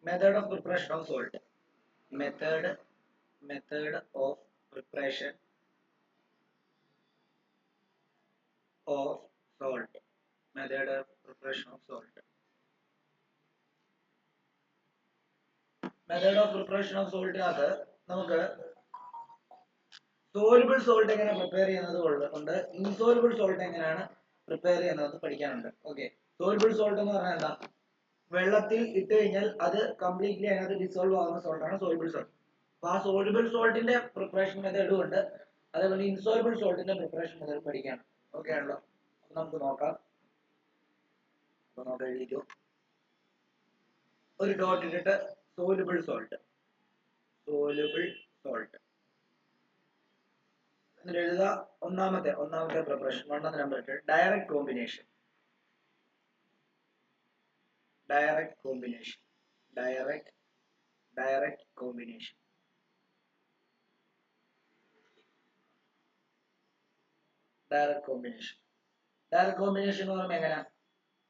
Method of preparation of salt. Method of preparation of salt. Method of preparation of salt. Method of preparation of salt അത് നമുക്ക് soluble salt എങ്ങനെ prepare ചെയ്യുന്നത് കൊണ്ട് insoluble salt എങ്ങനെയാണ് prepare ചെയ്യുന്നത് പഠിക്കാനുണ്ട്. Okay, soluble salt എന്ന് പറഞ്ഞാൽ എന്താ? വെള്ളത്തിൽ ഇട്ട് കഴിഞ്ഞാൽ അത് കംപ്ലീറ്റ്ലി അതിനകത്ത് ഡിസോൾവ് ആവുന്ന salt ആണ് soluble salt. അപ്പോൾ ആ soluble saltന്റെ പ്രിപ്പറേഷൻ മെത്തേഡും ഉണ്ട്, അതേപോലെ insoluble saltന്റെ പ്രിപ്പറേഷൻ മെത്തേഡ് പഠിക്കാനുണ്ട്. ഓക്കെ ആണല്ലോ, നമുക്ക് നോക്കാം. അപ്പോൾ നമുക്ക് എഴുതിക്കോ, ഒരു ഡോട്ട് ഇട്ടിട്ട് soluble salt എന്നിട്ട് എഴുതുക. ഒന്നാമത്തെ പ്രിപ്പറേഷൻ 1 എന്ന നമ്പർ ഇട്ട് ഡയറക്റ്റ് കോമ്പിനേഷൻ എന്ന് പറയുമ്പോൾ എങ്ങനെയാ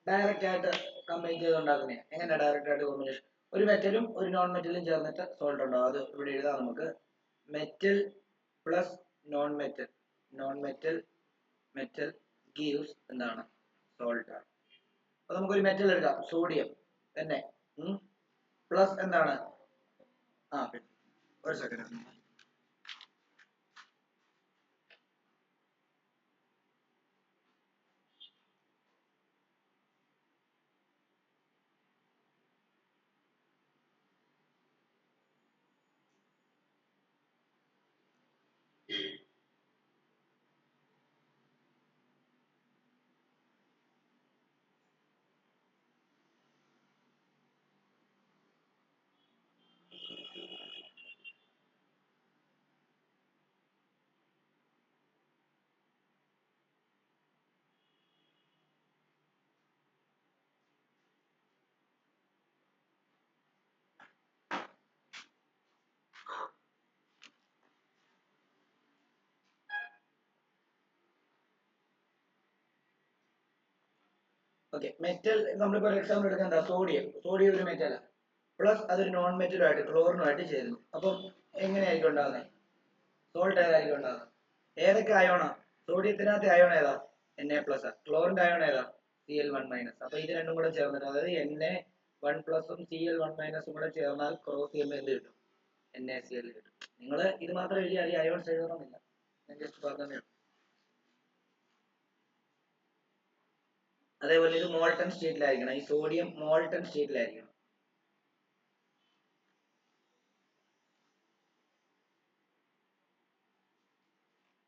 ഡയറക്റ്റ് ആയിട്ട് കമ്പൈൻ ചെയ്ത് ഉണ്ടാക്കുന്നേ? എങ്ങനെ ഡയറക്റ്റ് ആയിട്ട് കോമ്പിനേഷൻ? ഒരു മെറ്റലും ഒരു നോൺ മെറ്റലും ചേർന്നിട്ട് സോൾട്ട് ഉണ്ടാവും. അത് ഇവിടെ എഴുതാം നമുക്ക്. Metal plus non metal gives എന്താണ്? സോൾട്ട് ആണ്. അപ്പൊ നമുക്കൊരു മെറ്റൽ എടുക്കാം, സോഡിയം തന്നെ, പ്ലസ് എന്താണ്? ഒരു സെക്കൻഡ്. ഓക്കെ, മെറ്റൽ നമ്മളിപ്പോൾ എക്സാമ്പിൾ എടുക്കാൻ എന്താ? സോഡിയം ഒരു മെറ്റലാണ്, പ്ലസ് അതൊരു നോൺ മെറ്റലുമായിട്ട് ക്ലോറിനുമായിട്ട് ചേരുന്നു. അപ്പം എങ്ങനെയായിരിക്കും ഉണ്ടാകുന്നത്? സോൾട്ട് ഏതായിരിക്കും ഉണ്ടാകുന്നത്? ഏതൊക്കെ അയോണാ? സോഡിയത്തിനകത്തെ അയോൺ ഏതാ? Na+. ക്ലോറിന്റെ അയോൺ ഏതാ? Cl1-. അപ്പൊ ഇത് രണ്ടും കൂടെ ചേർന്നിട്ട്, അതായത് Na1+ഉം Cl1- കൂടെ ചേർന്നാൽ ക്രോസ് ചെയ്യുമ്പോൾ എന്ത് കിട്ടും? NaCl കിട്ടും. നിങ്ങൾ ഇത് മാത്രം എഴുതിയാൽ ഈ അയോൺസ് എഴുതണമെന്നില്ല, ഞാൻ ജസ്റ്റ് പറഞ്ഞതേ ഉള്ളൂ. അതേപോലെ ഇത് മോൾട്ടൺ സ്റ്റേറ്റിലായിരിക്കണം, ഈ സോഡിയം മോൾട്ടൺ സ്റ്റേറ്റിലായിരിക്കണം.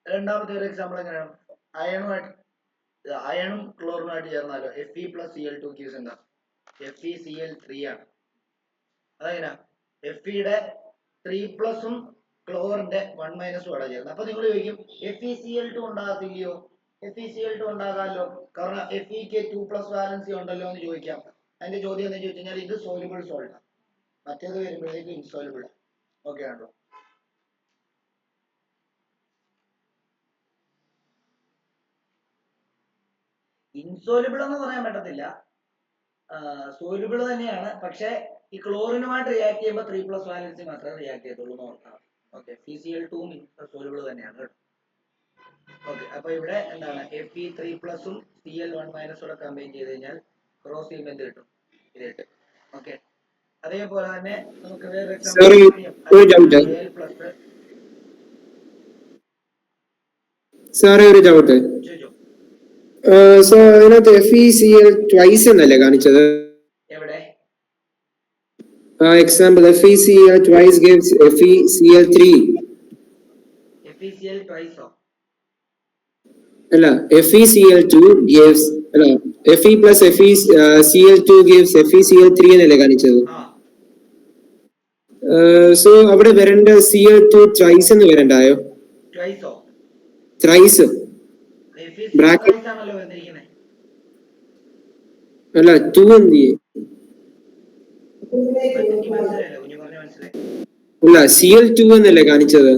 രണ്ടാമത്തെ ഒരു എക്സാമ്പിൾ എങ്ങനെയാണ്? അയണും ക്ലോറിനുമായിട്ട് ചേർന്നാലോ? Fe+Cl2 gives എന്താ? FeCl3 ആണ്. അതെങ്ങനെയാ? Feയുടെ 3+ഉം ക്ലോറിന്റെ 1- കൂടെ ചേർന്ന്. അപ്പൊ നിങ്ങൾ ചോദിക്കും FeCl2 ഉണ്ടാകത്തില്ലയോ? FeCl2 ഉണ്ടാകാമല്ലോ, കാരണം Feക്ക് 2+ വാലൻസി ഉണ്ടല്ലോ എന്ന് ചോദിക്കാം. അതിന്റെ ചോദ്യം എന്ന് ചോദിച്ചു കഴിഞ്ഞാൽ ഇത് സോലുബിൾ സോൾട്ട് ആണ്, മറ്റേത് വരുമ്പോഴേക്കും ഇൻസോലുബിൾ. ഓക്കെ ആണല്ലോ. ഇൻസോലുബിൾ എന്ന് പറയാൻ പറ്റത്തില്ല, സോലുബിൾ തന്നെയാണ്. പക്ഷെ ഈ ക്ലോറിനുമായിട്ട് റിയാക്ട് ചെയ്യുമ്പോൾ 3+ വാലൻസി മാത്രമേ റിയാക്ട് ചെയ്യത്തുള്ളൂ എന്ന് ഓർക്കണം. ഓക്കെ, Cl2 സോലുബിൾ തന്നെയാണ്. ഓക്കെ, അപ്പൊ ഇവിടെ എന്താണ്? Fe3+ഉം Cl1- കൂടെ കമ്പൈൻ ചെയ്ത് കഴിഞ്ഞാൽ ക്രോസ് ചെയ്യുമ്പോൾ എന്ത് കിട്ടും? ഇത് കിട്ടും. ഓക്കെ, അതേപോലെ തന്നെ നമുക്ക് വേറെ സാറേ ഒരു ഡൗട്ട്. സോ അതിനകത്ത് FeCl ട്വൈസ് എന്നല്ലേ കാണിച്ചത്? എവിടെ? Example FeCl twice gives FeCl3. FeCl twice അല്ല, FeCl2 gives അല്ല Fe plus FeCl2 gives FeCl3 എന്നല്ലേ കാണിച്ചത്? സോ അവിടെ വരേണ്ട Cl2 ട്വൈസ് എന്ന് വരണ്ടായോ? ത്രൈസ് അല്ല 2 എന്ത് ചെയ്യും? അല്ല Cl2 എന്നല്ലേ കാണിച്ചത്?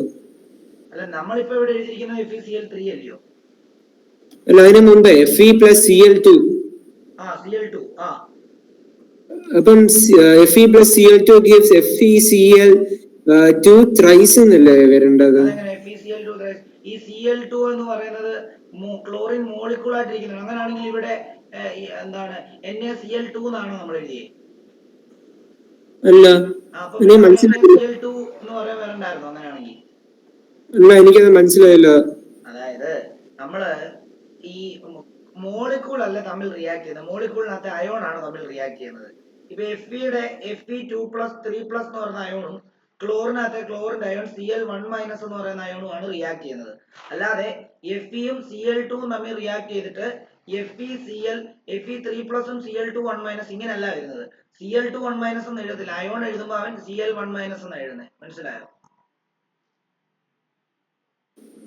അല്ല, അതിന് മുമ്പേ Fe plus Cl2. അപ്പം Fe+Cl2 gives FeCl2 thrice എന്നല്ലേ വരേണ്ടത്? അതെങ്ങനെ FeCl2 ഈ Cl2 എന്ന് പറയുന്നത് ക്ലോറിൻ മോളിക്യൂൾ ആയിട്ടിരിക്കുന്നത്. അങ്ങനെയാണെങ്കിൽ ഇവിടെ എന്താണ് NaCl2 എന്നാണോ നമ്മൾ എഴുതിയേ? അല്ല, അപ്പൊ എനിക്ക് ഇവിടെ മനസ്സിലായില്ല. NaCl2 എന്ന് പറയാൻ വരണ്ടായിരുന്നു അങ്ങനെയാണെങ്കിൽ. അല്ല, എനിക്കത് മനസ്സിലായില്ല. അതായത് നമ്മള് ഈ മോളിക്യൂൾ അല്ല തമ്മിൽ റിയാക്ട് ചെയ്യുന്നത്, മോളിക്യൂളിനകത്ത് അയോൺ ആണ് തമ്മിൽ റിയാക്ട് ചെയ്യുന്നത്. ഇപ്പൊ Fe2+3+ എന്ന് പറയുന്ന അയോണും ക്ലോറിനകത്തെ ക്ലോറിന്റെ അയോൺ Cl1- എന്ന് പറയുന്ന അയോണുമാണ് റിയാക്ട് ചെയ്യുന്നത്. അല്ലാതെ Feയും Cl2 തമ്മിൽ റിയാക്ട് ചെയ്തിട്ട് Fe3+ഉം Cl2 1- ഇങ്ങനെയല്ല വരുന്നത്. Cl2 1- എന്ന് എഴുതത്തില്ല, അയോൺ എഴുതുമ്പോൾ അവൻ Cl1- എന്ന് എഴുതുന്നത്. മനസ്സിലായോ?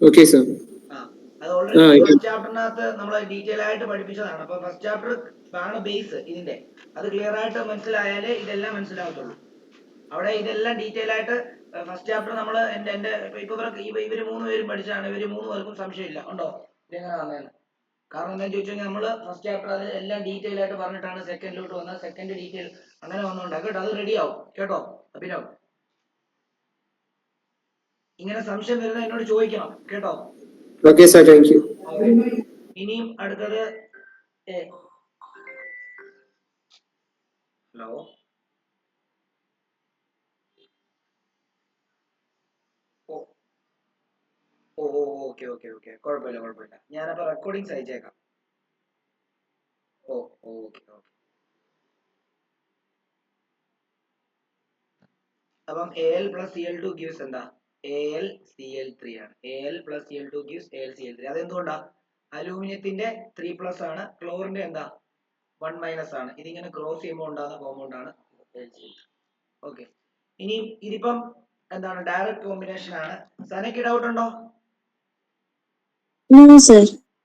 Okay sir. അത് ഓൾറെഡി ഫസ്റ്റ് ചാപ്റ്ററിനകത്ത് നമ്മൾ ഡീറ്റെയിൽ ആയിട്ട് പഠിപ്പിച്ചതാണ്. അപ്പൊ ഫസ്റ്റ് ചാപ്റ്റർ ആണ് ബേസ് ഇതിന്റെ. അത് ക്ലിയർ ആയിട്ട് മനസ്സിലായാലേ ഇതെല്ലാം മനസ്സിലാവത്തുള്ളൂ. അവിടെ ഇതെല്ലാം ഡീറ്റെയിൽ ആയിട്ട് ഫസ്റ്റ് ചാപ്റ്റർ നമ്മൾ എന്റെ ഇവര് 3 പേരും പഠിച്ചാണ്. ഇവര് 3 പേർക്കും സംശയമില്ല ഉണ്ടോ ഇതെങ്ങനെ വന്നതെന്ന്. കാരണം എന്താ ചോദിച്ചു കഴിഞ്ഞാൽ നമ്മള് ഫസ്റ്റ് ചാപ്റ്റർ അത് എല്ലാം ഡീറ്റെയിൽ ആയിട്ട് പറഞ്ഞിട്ടാണ് സെക്കൻഡിലോട്ട് വന്നത്. സെക്കൻഡ് ഡീറ്റെയിൽ അങ്ങനെ വന്നോണ്ടാ കേട്ടോ. അത് റെഡി ആവും കേട്ടോ അഭിനവ്. ഇങ്ങനെ സംശയം വരുന്ന എന്നോട് ചോദിക്കണം കേട്ടോ. Okay sir, thank you. ഇനിയും അടുത്തത് ഹലോ ഓക്കെ കുഴപ്പമില്ല. ഞാനപ്പോ റെക്കോർഡിങ്സ് അയച്ചേക്കാം. ഓക്കെ. അപ്പം Al+Cl2 gives എന്താ? AlCl3 ആണ്. Al+Cl2 gives AlCl3. അതെന്തുകൊണ്ടാ? അലൂമിനിയത്തിന്റെ 3+ ആണ്, ക്ലോറിന്റെ എന്താ 1- ആണ്. ഇതിങ്ങനെ ക്രോസ് ചെയ്യുമ്പോൾ ഉണ്ടാകുന്ന കോമ്പൗണ്ട് ആണ് AlCl3. ഓക്കെ. ഇനി ഇതിപ്പം എന്താണ് ഡയറക്റ്റ് കോമ്പിനേഷൻ ആണ്. സനയ്ക്ക് ഡൗട്ട് ഉണ്ടോ?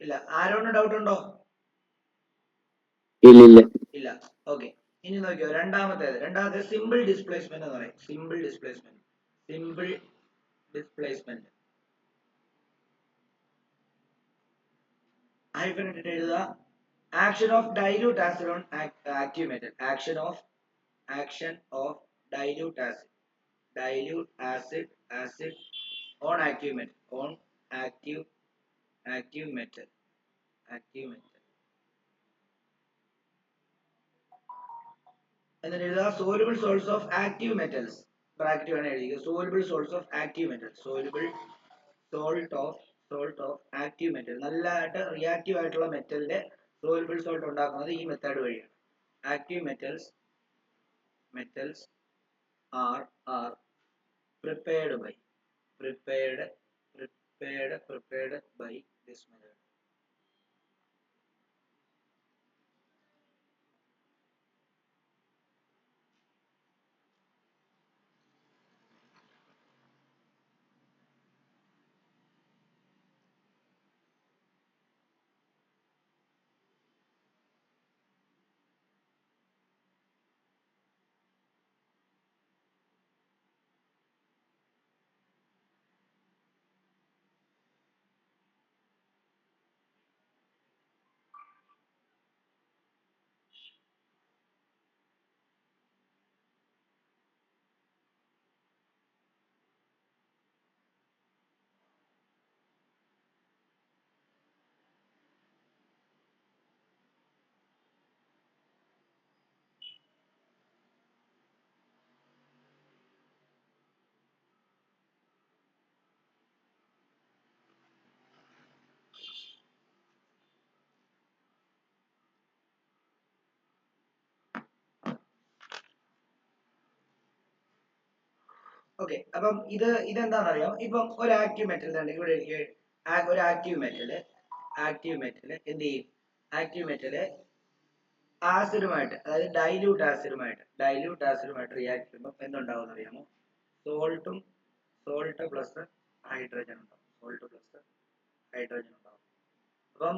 ഇല്ല. ആരോണ് ഡൗട്ട് ഉണ്ടോ? ഇല്ല. ഓക്കെ. ഇനി നോക്കിയോ രണ്ടാമത്തെ സിമ്പിൾ ഡിസ്പ്ലേസ്മെന്റ് എന്ന് പറയും. സിമ്പിൾ ഡിസ്പ്ലേസ്മെന്റ് ഹൈഫൻ ഇട്ടിട്ട് എഴുതുക. Action of dilute acid on active metal. Action of dilute acid on active metal. എന്നിട്ട് എഴുതുക soluble salts of active metals. Bracket വേണം എഴുതുക. soluble salts of active metals. salt of active metal. നല്ലതായിട്ട് reactive ആയിട്ടുള്ള മെറ്റലിന്റെ soluble salt ഉണ്ടാക്കുന്നത് ഈ method വഴിയാണ്. Active metals are prepared by this method. Okay. അപ്പം ഇതെന്താണെന്നറിയാം. ഇപ്പം ഒരു ആക്റ്റീവ് മെറ്റൽ ഇവിടെ ഒരു ആക്റ്റീവ് മെറ്റൽ എന്ത് ചെയ്യും? ആക്റ്റീവ് മെറ്റല് ആസിഡുമായിട്ട്, അതായത് ഡൈല്യൂട്ട് ആസിഡുമായിട്ട് റിയാക്ട് ചെയ്യുമ്പോൾ എന്തുണ്ടാവും അറിയാമോ? സോൾട്ട് പ്ലസ് ഹൈഡ്രജൻ ഉണ്ടാവും. അപ്പം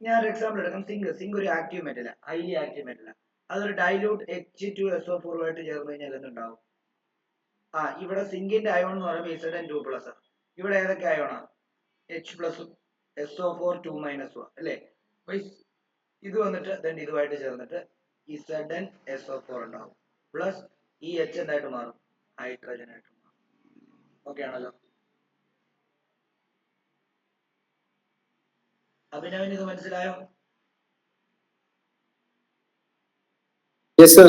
ഞാൻ ഒരു എക്സാമ്പിൾ എടുക്കാം. സിങ്ക് ഒരു active metal, highly active metal. അതൊരു ഡൈല്യൂട്ട് H2SO4 ആയിട്ട് ചേർന്ന് കഴിഞ്ഞാൽ എന്തുണ്ടാവും? ഇവിടെ സിങ്കിന്റെ അയോൺ എന്ന് പറയുമ്പോൾ Zn2+. ഇവിടെ ഏതൊക്കെ അയോണാ? H+, SO4 2- അല്ലേ? അപ്പൊ ഇത് വന്നിട്ട് ഇതുമായിട്ട് ചേർന്നിട്ട് ZnSO4 ഉണ്ടാവും പ്ലസ് ഈ എച്ച് എന്തായിട്ട് മാറും ഹൈഡ്രജൻ ആയിട്ട് മാറും. ഓക്കെ ആണല്ലോ. അഭിനവന് ഇത് മനസ്സിലായോ? Yes, sir.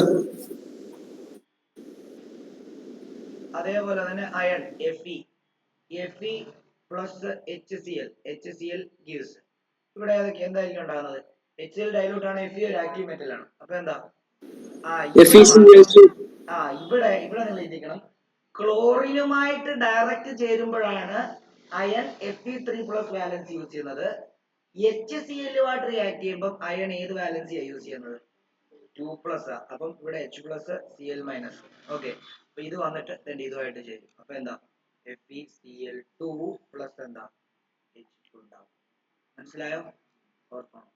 അതേപോലെ തന്നെ iron Fe plus HCl gives ഇവിടെ ഏതൊക്കെ എന്തായിരിക്കും ഉണ്ടാകുന്നത്? HCl ഡൈലൂട്ട് ആണ്, Fe ഒരു ആക്റ്റീവ് മെറ്റൽ ആണ്. അപ്പൊ എന്താ FeCl2. ഇവിടെ നിങ്ങൾ എഴുതിക്കണം, ക്ലോറിനുമായിട്ട് ഡയറക്റ്റ് ചേരുമ്പോഴാണ് iron Fe3 plus valency use ചെയ്യുന്നത്. HCl-ആയിട്ട് റിയാക്ട് ചെയ്യുമ്പോൾ അയൺ ഏത് വാലൻസിയാണ് യൂസ് ചെയ്യുന്നത്? 2 പ്ലസ്. അപ്പം ഇവിടെ H+Cl-. ഓക്കെ, അപ്പൊ ഇത് വന്നിട്ട് ഇതുമായിട്ട് ചേരും. അപ്പൊ എന്താ FeCl2 പ്ലസ് എന്താ H2 ഉണ്ടാവും. മനസ്സിലായോ? ഓർക്കണം.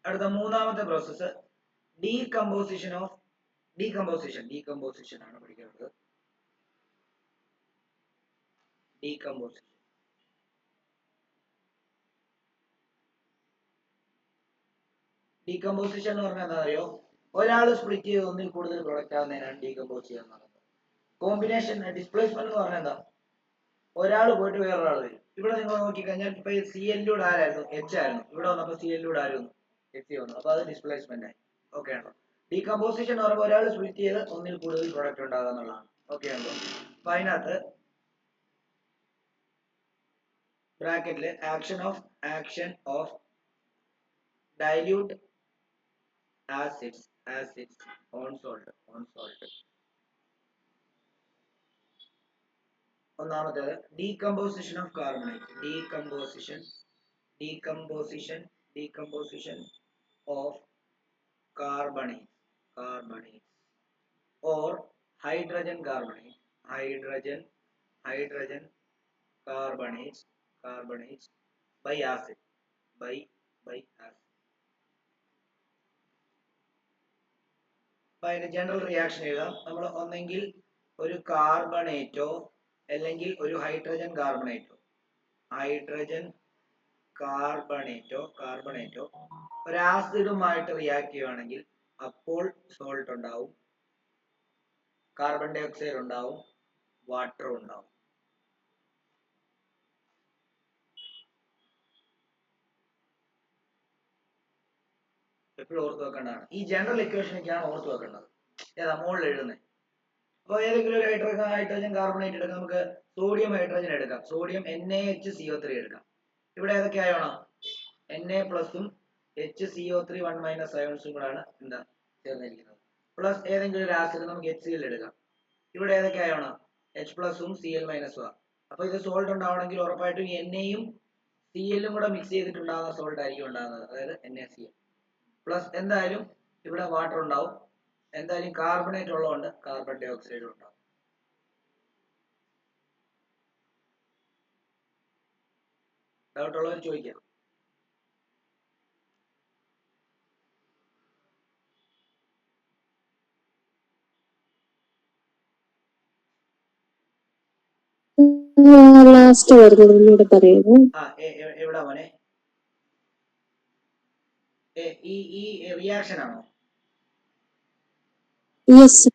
അടുത്ത മൂന്നാമത്തെ പ്രോസസ്സ് ഡീകമ്പോസിഷൻ ആണ് പഠിക്കുന്നത്. ഡീകമ്പോസിഷൻ എന്ന് പറഞ്ഞാൽ എന്താ അറിയോ? ഒരാൾ സ്പ്ലിറ്റ് ചെയ്ത് ഒന്നിൽ കൂടുതൽ പ്രൊഡക്റ്റ് ആകുന്നതിനാണ് ഡീകമ്പോസ് ചെയ്യാൻ പറയുന്നത്. കോമ്പിനേഷൻ ഡിസ്പ്ലേസ്മെന്റ് എന്ന് പറഞ്ഞാൽ എന്താ? ഒരാൾ പോയിട്ട് വേറൊരാൾ വരും. ഇവിടെ നിങ്ങൾ നോക്കിക്കഴിഞ്ഞാൽ ഇപ്പൊ Cl-ലൂടെ ആരായിരുന്നു? H ആയിരുന്നു. ഇവിടെ വന്നപ്പോൾ Cl-ലൂടെ ആര് വന്നു? H വന്നു. അപ്പൊ അത് ഡിസ്പ്ലേസ്മെന്റ് ആയി. ഓക്കെ ആണോ? ഡീകമ്പോസിഷൻ എന്ന് പറയുമ്പോൾ ഒരാൾ സ്പ്ലിറ്റ് ചെയ്ത് ഒന്നിൽ കൂടുതൽ പ്രൊഡക്റ്റ് ഉണ്ടാകുക എന്നുള്ളതാണ്. ഓക്കെ ആണല്ലോ? അപ്പൊ അതിനകത്ത് ബ്രാക്കറ്റില് action of dilute acids on salt. ഒന്നാമത്തേത് decomposition of carbonate. Decomposition of carbonate or hydrogen carbonates by acid. അതിന്റെ ജനറൽ റിയാക്ഷൻ എഴുതാം. നമ്മൾ ഒന്നെങ്കിൽ ഒരു കാർബണേറ്റോ അല്ലെങ്കിൽ ഒരു ഹൈഡ്രജൻ കാർബണേറ്റോ ഒരു ആസിഡുമായിട്ട് റിയാക്ട് ചെയ്യുകയാണെങ്കിൽ അപ്പോൾ സോൾട്ട് ഉണ്ടാവും, കാർബൺ ഡൈ ഓക്സൈഡ് ഉണ്ടാവും, വാട്ടർ ഉണ്ടാവും. എപ്പോഴും ഓർത്ത് വെക്കേണ്ടതാണ്. ഈ ജനറൽ ഇക്വേഷനൊക്കെയാണ് ഓർത്ത് വെക്കേണ്ടത്. ഏതാ മുകളിൽ എഴുതുന്നത്. അപ്പോൾ ഏതെങ്കിലും ഒരു ഹൈഡ്രജൻ കാർബണേറ്റ് എടുക്കാം. നമുക്ക് സോഡിയം ഹൈഡ്രജൻ എടുക്കാം. സോഡിയം NaHCO3 എടുക്കാം. ഇവിടെ ഏതൊക്കെ അയോണാ? Na പ്ലസും HCO3 1- അയോൺസും കൂടാണ് എന്താ ചേർന്നിരിക്കുന്നത്. പ്ലസ് ഏതെങ്കിലും ഒരു ആസിഡ് നമുക്ക് HCl എടുക്കാം. ഇവിടെ ഏതൊക്കെ അയോണാ? H പ്ലസും Cl- ആ. അപ്പൊ ഇത് സോൾട്ട് ഉണ്ടാവണമെങ്കിൽ ഉറപ്പായിട്ടും Na-യും Cl-ഉം കൂടെ മിക്സ് ചെയ്തിട്ടുണ്ടാകുന്ന സോൾട്ട് ആയിരിക്കും ഉണ്ടാകുന്നത്, അതായത് NaCl. പ്ലസ് എന്തായാലും ഇവിടെ വാട്ടർ ഉണ്ടാവും. എന്തായാലും കാർബണേറ്റ് ഉള്ളതുകൊണ്ട് കാർബൺ ഡൈ ഓക്സൈഡ് ഉണ്ടാവും. ഡൗട്ട് ഉള്ളവർ ചോദിക്കാം. ലാസ്റ്റ് വരുന്നത് പറയുന്നു. എവിടാ മോനെ? ഈ റിയാക്ഷൻ ആണോ? യെസ്.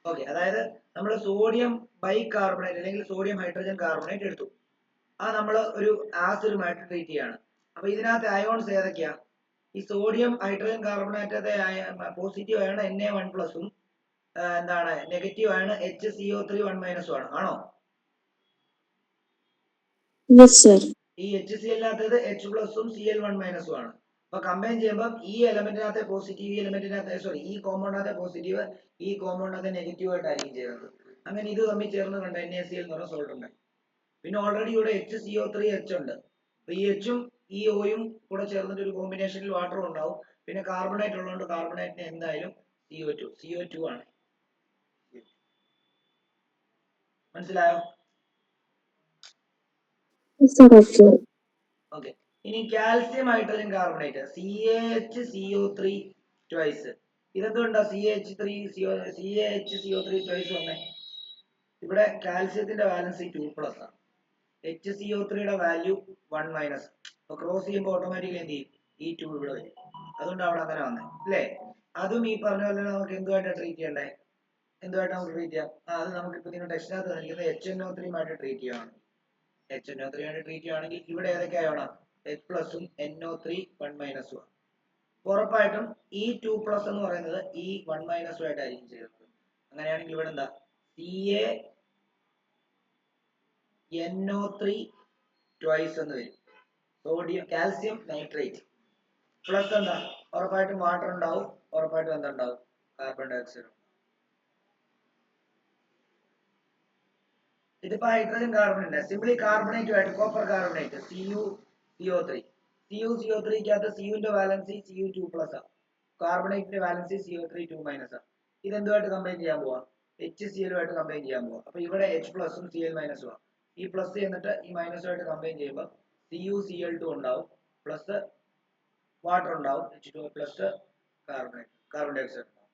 ഓക്കെ, അതായത് നമ്മൾ സോഡിയം ബൈകാർബണേറ്റ് അല്ലെങ്കിൽ സോഡിയം ഹൈഡ്രജൻ കാർബണേറ്റ് എടുത്തു. അത് നമ്മൾ ഒരു ആസിഡുമായിട്ട് ട്രീറ്റ് ചെയ്യാണ്. അപ്പൊ ഇതിനകത്ത് അയോൺസ് ഏതൊക്കെയാ? ഈ സോഡിയം ഹൈഡ്രജൻ കാർബണേറ്റത്തെ പോസിറ്റീവ് ആണ് Na1+ഉം എന്താണ് നെഗറ്റീവ് ആണ് HCO3 1- ആണ്. ആണോ? ഈ HCl-നകത്തേത് H+ഉം Cl1- ആണ്. അപ്പൊ കമ്പൈൻ ചെയ്യുമ്പോൾ ഈ എലമെന്റിനകത്തെ പോസിറ്റീവ്, ഈ കോമ്പൗണ്ടിനകത്തെ പോസിറ്റീവ്, ഈ കോമ്പൗണ്ടിനകത്തെ നെഗറ്റീവ് ആയിട്ടായിരിക്കും ചെയ്യുന്നത്. അങ്ങനെ ഇത് തമ്മിൽ ചേർന്ന് കണ്ട NaCl എന്ന് പറഞ്ഞ സോൾട്ട് ഉണ്ടായി. പിന്നെ ഓൾറെഡി ഇവിടെ HCO3H ഉണ്ട്. അപ്പൊ ഈ Hഉം ഈ Oയും കൂടെ ചേർന്നിട്ട് ഒരു കോമ്പിനേഷനിൽ വാട്ടർ ഉണ്ടാവും. പിന്നെ കാർബണേറ്റ് ഉള്ളതുകൊണ്ട് കാർബണേറ്റിന് എന്തായാലും CO2 ആണ്. മനസ്സിലായോ? ഓക്കെ. ഇനി calcium hydrogen carbonate CaHCO3 twice. ഇതെന്തുകൊണ്ടാ CaHCO3 ട്വൈസ് വന്നേ? ഇവിടെ കാൽസ്യത്തിന്റെ വാലൻസി 2+ ആണ്. HCO3യുടെ വാല്യൂ 1-. അപ്പൊ ക്രോസ് ചെയ്യുമ്പോൾ ഓട്ടോമാറ്റിക്കലി എന്ത് ചെയ്യും, ഈ 2 ഇവിടെ വരും. അതുകൊണ്ട് അവിടെ അങ്ങനെ വന്നേ അല്ലേ. അതും ഈ പറഞ്ഞ പോലെ നമുക്ക് എന്തുമായിട്ടാണ് ട്രീറ്റ് ചെയ്യണ്ടേ, എന്തുമായിട്ട് നമുക്ക് ട്രീറ്റ് ചെയ്യാം, അത് നമുക്ക് ഇപ്പൊ നിങ്ങൾ ടെസ്റ്റിനകത്ത് നൽകുന്നത് HNO3 ആയിട്ട് ട്രീറ്റ് ചെയ്യുകയാണ്. HNO3 ആയിട്ട് ട്രീറ്റ് ചെയ്യുകയാണെങ്കിൽ ഇവിടെ ഏതൊക്കെ ആവണം, H പ്ലസും NO3 1 മൈനസും. ഉറപ്പായിട്ടും ഈ 2 പ്ലസ് എന്ന് പറയുന്നത് ഈ 1 മൈനസും ആയിട്ടായിരിക്കും ചേരുന്നത്. അങ്ങനെയാണെങ്കിൽ ഇവിടെ എന്താ CaNO3 ട്വൈസ് എന്ന് വരും. സോഡിയം കാൽസ്യം നൈട്രേറ്റ് പ്ലസ് എന്താ, ഉറപ്പായിട്ടും വാട്ടർ ഉണ്ടാവും, ഉറപ്പായിട്ടും എന്തുണ്ടാവും, കാർബൺ ഡൈ ഓക്സൈഡ്. ഇതിപ്പോ ഹൈഡ്രജൻ കാർബണേറ്റ്, സിംപ്ലി കാർബണേറ്റുമായിട്ട് കോപ്പർ കാർബണേറ്റ് CuCO3 സിയുന്റെ വാലൻസി Cu2+ ആണ്, കാർബണേറ്റിന്റെ വാലൻസി CO3 2- ആണ്. ഇതെന്തുമായിട്ട് കമ്പൈൻ ചെയ്യാൻ പോവാ, HCl ആയിട്ട് കമ്പൈൻ ചെയ്യാൻ പോവാ. അപ്പൊ ഇവിടെ H പ്ലസും Cl മൈനസും ആണ്. ഈ പ്ലസ് എന്നിട്ട് ഈ മൈനസുമായിട്ട് കമ്പൈൻ ചെയ്യുമ്പോൾ CuCl2 ഉണ്ടാവും, പ്ലസ് വാട്ടർ ഉണ്ടാവും, H2O plus carbon dye oxide ഉണ്ടാവും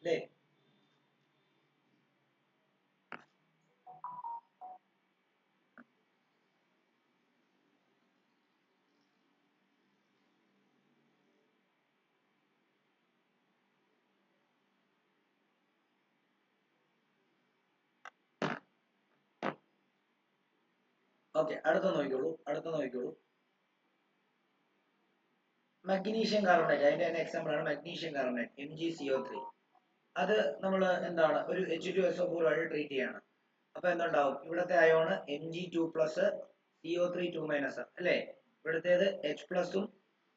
അല്ലേ. ഓക്കെ, അടുത്ത നോക്കിക്കോളൂ. മഗ്നീഷ്യം കാർബണേറ്റ്, അതിന്റെ തന്നെ എക്സാമ്പിൾ ആണ് മഗ്നീഷ്യം കാർബണേറ്റ് MgCO3. അത് നമ്മൾ എന്താണ് ഒരു H2SO4 ആയിട്ട് ട്രീറ്റ് ചെയ്യാണ്. അപ്പൊ എന്തുണ്ടാവും, ഇവിടത്തെ അയോണ് Mg2+ CO3 2- അല്ലേ. ഇവിടത്തേത് H പ്ലസും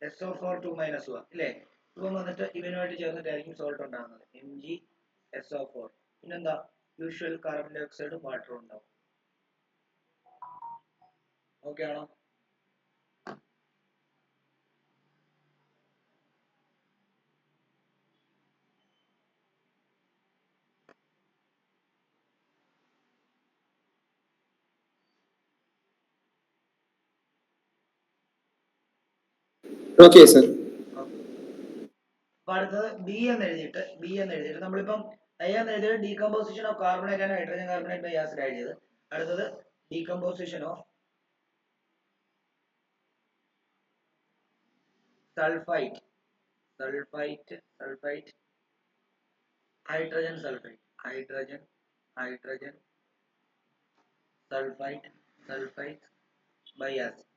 SO4 2- അല്ലേ. ഇപ്പം വന്നിട്ട് ഇവനുമായിട്ട് ചേർന്നിട്ടായിരിക്കും സോൾട്ട് ഉണ്ടാകുന്നത് MgSO4. പിന്നെന്താ, യൂഷ്വൽ കാർബൺ ഡൈ ഓക്സൈഡും വാട്ടറും ഉണ്ടാവും. ഓക്കെ ആണോ? Okay, sir. അപ്പൊ അടുത്തത് ബി എന്ന് എഴുതിയിട്ട് നമ്മളിപ്പം A എന്ന് എഴുതിയത് decomposition of carbonate and hydrogen carbonate by acid എഴുതിയത്. അടുത്തത് decomposition of sulphite hydrogen sulphite by acid.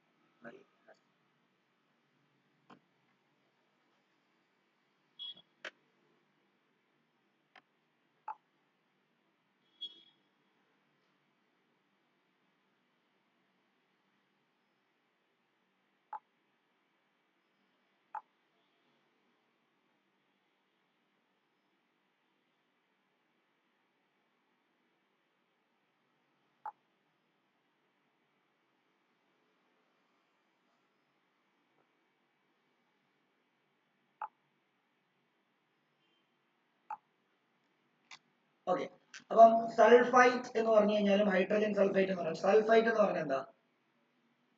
Okay, അപ്പം സൾഫൈറ്റ് എന്ന് പറഞ്ഞു കഴിഞ്ഞാലും ഹൈഡ്രജൻ സൾഫൈറ്റ് എന്ന് പറഞ്ഞു. സൾഫൈറ്റ് എന്ന് പറഞ്ഞാൽ എന്താ,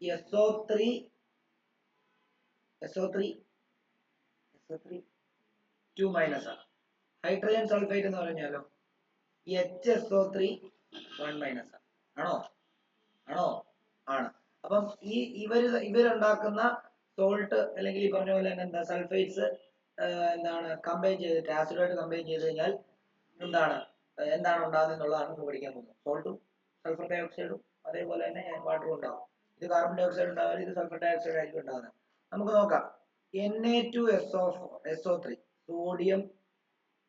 SO3 2- ആണ്. ഹൈഡ്രജൻ സൾഫൈറ്റ് എന്ന് പറഞ്ഞാലോ HSO3 1- ആണ്. ആണ്. അപ്പം ഇവരുണ്ടാക്കുന്ന സോൾട്ട് അല്ലെങ്കിൽ ഈ പറഞ്ഞ പോലെ തന്നെ എന്താ സൾഫൈറ്റ്സ് എന്താണ് കമ്പൈൻ ചെയ്തിട്ട് ആസിഡുമായിട്ട് കമ്പൈൻ ചെയ്ത് കഴിഞ്ഞാൽ എന്താണ് ഉണ്ടാകുന്നത് എന്നുള്ളതാണ് നമ്മൾ പഠിക്കാൻ പോകുന്നത്. സോൾട്ടും സൾഫർ ഡൈ ഓക്സൈഡും അതേപോലെ തന്നെ വാട്ടറും ഉണ്ടാവും. ഇത് കാർബൺ ഡൈ ഓക്സൈഡ് ഉണ്ടാവില്ല, ഇത് സൾഫർ ഡൈ ഓക്സൈഡ് ആയിരിക്കും ഉണ്ടാകുന്നത്. നമുക്ക് നോക്കാം. Na2SO3 സോഡിയം,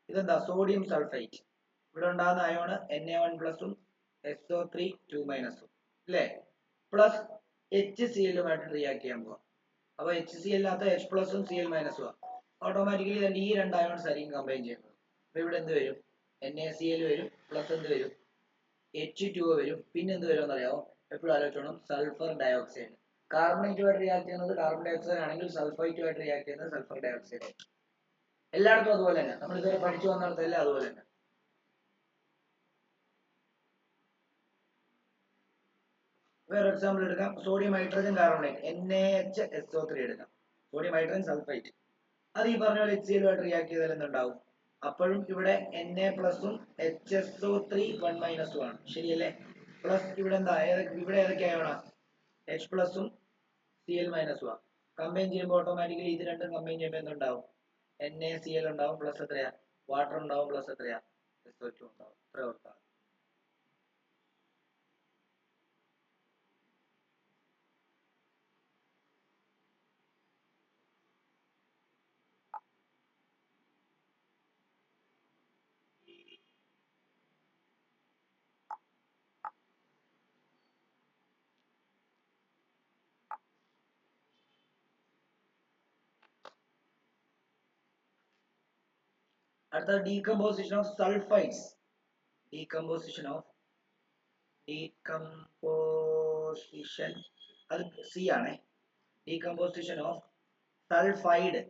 ഇതെന്താ സോഡിയം സൾഫൈറ്റ്. ഇവിടെ ഉണ്ടാകുന്ന അയോണ് Na1+ഉം SO3 2- അല്ലേ. പ്ലസ് HCl-ഉമായിട്ട് റിയാക്ട് ചെയ്യാൻ പോവാം. അപ്പൊ HCl-നകത്ത് H+ഉം Cl- ഓട്ടോമാറ്റിക്കലി ഈ രണ്ട് അയോൺസ് ആയിരിക്കും കമ്പൈൻ ചെയ്യുന്നത്. അപ്പൊ ഇവിടെ എന്ത് വരും, NaCl വരും, പ്ലസ് എന്ത് വരും, H2O വരും, പിന്നെ എന്ത് വരും എന്നറിയാമോ, എപ്പോഴും ആലോചിച്ചോണം, സൾഫർ ഡൈ ഓക്സൈഡ്. കാർബണേറ്റുമായിട്ട് റിയാക്ട് ചെയ്യുന്നത് കാർബൺ ഡൈ ഓക്സൈഡ് ആണെങ്കിൽ സൾഫൈറ്റുമായിട്ട് റിയാക്ട് ചെയ്യുന്നത് സൾഫർ ഡൈ ഓക്സൈഡ്. എല്ലായിടത്തും അതുപോലെ തന്നെ, നമ്മൾ ഇതുവരെ പഠിച്ചു വന്നിടത്തെല്ലാം അതുപോലെ തന്നെ. വേറെ എക്സാമ്പിൾ എടുക്കാം. സോഡിയം ഹൈഡ്രജൻ കാർബണേറ്റ് NaHSO3 എടുക്കാം. സോഡിയം ഹൈഡ്രജൻ സൾഫൈറ്റ് അത് ഈ പറഞ്ഞ പോലെ HCl-ഉമായിട്ട് റിയാക്ട് ചെയ്താൽ എന്തുണ്ടാവും, അപ്പോഴും ഇവിടെ Na+ഉം HSO3 1- ആണ്, ശരിയല്ലേ. പ്ലസ് ഇവിടെ എന്താ, ഇവിടെ ഏതൊക്കെ അയോണാ, H+ഉം Cl മൈനസ് 1 കമ്പൈൻ ചെയ്യുമ്പോൾ ഓട്ടോമാറ്റിക്കലി ഇത് രണ്ടും കമ്പൈൻ ചെയ്യുമ്പോൾ എന്തുണ്ടാവും? NaCl ഉണ്ടാവും പ്ലസ് എത്രയാ? വാട്ടർ ഉണ്ടാവും പ്ലസ് എത്രയാ? SO2 ഉണ്ടാവും. ഇത്ര ഓർത്താൽ അടുത്ത ഡീകമ്പോസിഷൻ ഓഫ് സൾഫൈഡ്സ്. ഡീകമ്പോസിഷൻ അത് സി ആണ്. Decomposition of sulphides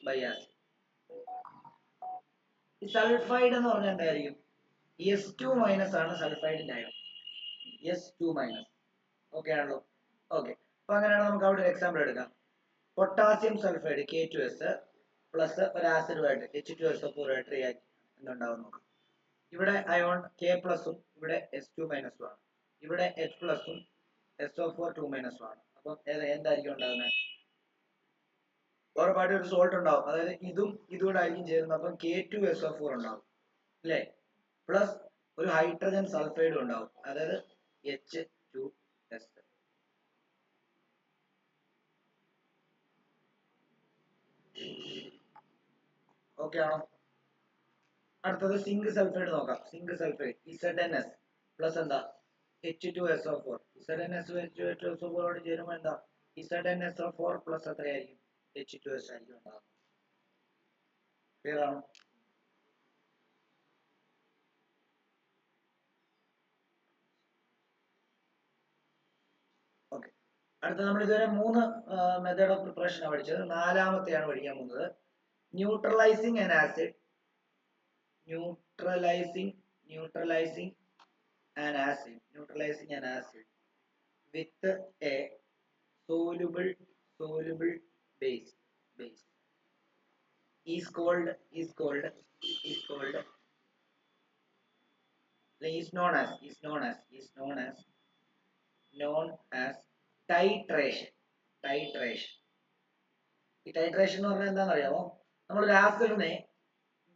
by acid. ഈ സൾഫൈഡ് എന്ന് പറഞ്ഞാൽ എന്തായിരിക്കും? S2 മൈനസ് ആണ് സൾഫൈഡിന്റെ അയൺ. S2 minus. ഓക്കെ ആണല്ലോ? ഓക്കെ. അപ്പൊ അങ്ങനെയാണ് നമുക്ക് അവിടെ ഒരു എക്സാമ്പിൾ എടുക്കാം. പൊട്ടാസ്യം സൾഫൈഡ് K2S പ്ലസ് ഒരു ആസിഡുമായിട്ട് H2SO4 ആയിട്ട് റിയാക്ട് എന്തുണ്ടാവും നോക്കാം. ഇവിടെ അയോൺ K പ്ലസും ഇവിടെ S2 മൈനസും ആണ്. ഇവിടെ H പ്ലസും SO4 2 മൈനസും ആണ്. അപ്പം എന്തായിരിക്കും ഉണ്ടാകുന്നത്? ഉറപ്പായിട്ട് ഒരു സോൾട്ട് ഉണ്ടാവും. അതായത് ഇതും ഇതുകൂടെ ആയിരിക്കും ചേരുന്നത്. അപ്പം K2SO4 ഉണ്ടാവും അല്ലേ? പ്ലസ് ഒരു ഹൈഡ്രജൻ സൾഫൈഡും ഉണ്ടാവും. അതായത് H2S. ഓക്കെ ആണോ? അടുത്തത് സിങ്ക് സൾഫൈഡ് നോക്കാം. സിങ്ക് സൾഫൈഡ് ZnS പ്ലസ് എന്താ? H2SO4. ZnS H2SO4 ചേരുമ്പോൾ എന്താ? ZnSO4 പ്ലസ് എത്രയായിരിക്കും? H2S ആയിരിക്കും ഉണ്ടാകുന്നത്. ക്ലിയർ ആണോ? ഓക്കെ. അടുത്ത നമ്മൾ ഇതുവരെ 3 മെത്തേഡ് ഓഫ് പ്രിപ്പറേഷൻ ആണ് പഠിച്ചത്. നാലാമത്തെയാണ് പഠിക്കാൻ പോകുന്നത്. Neutralising an acid with a soluble base is known as titration. ഈ ടൈട്രേഷൻ എന്ന് പറഞ്ഞാൽ എന്താണെന്ന് അറിയാമോ? നമ്മളൊരു ആസിഡിനെ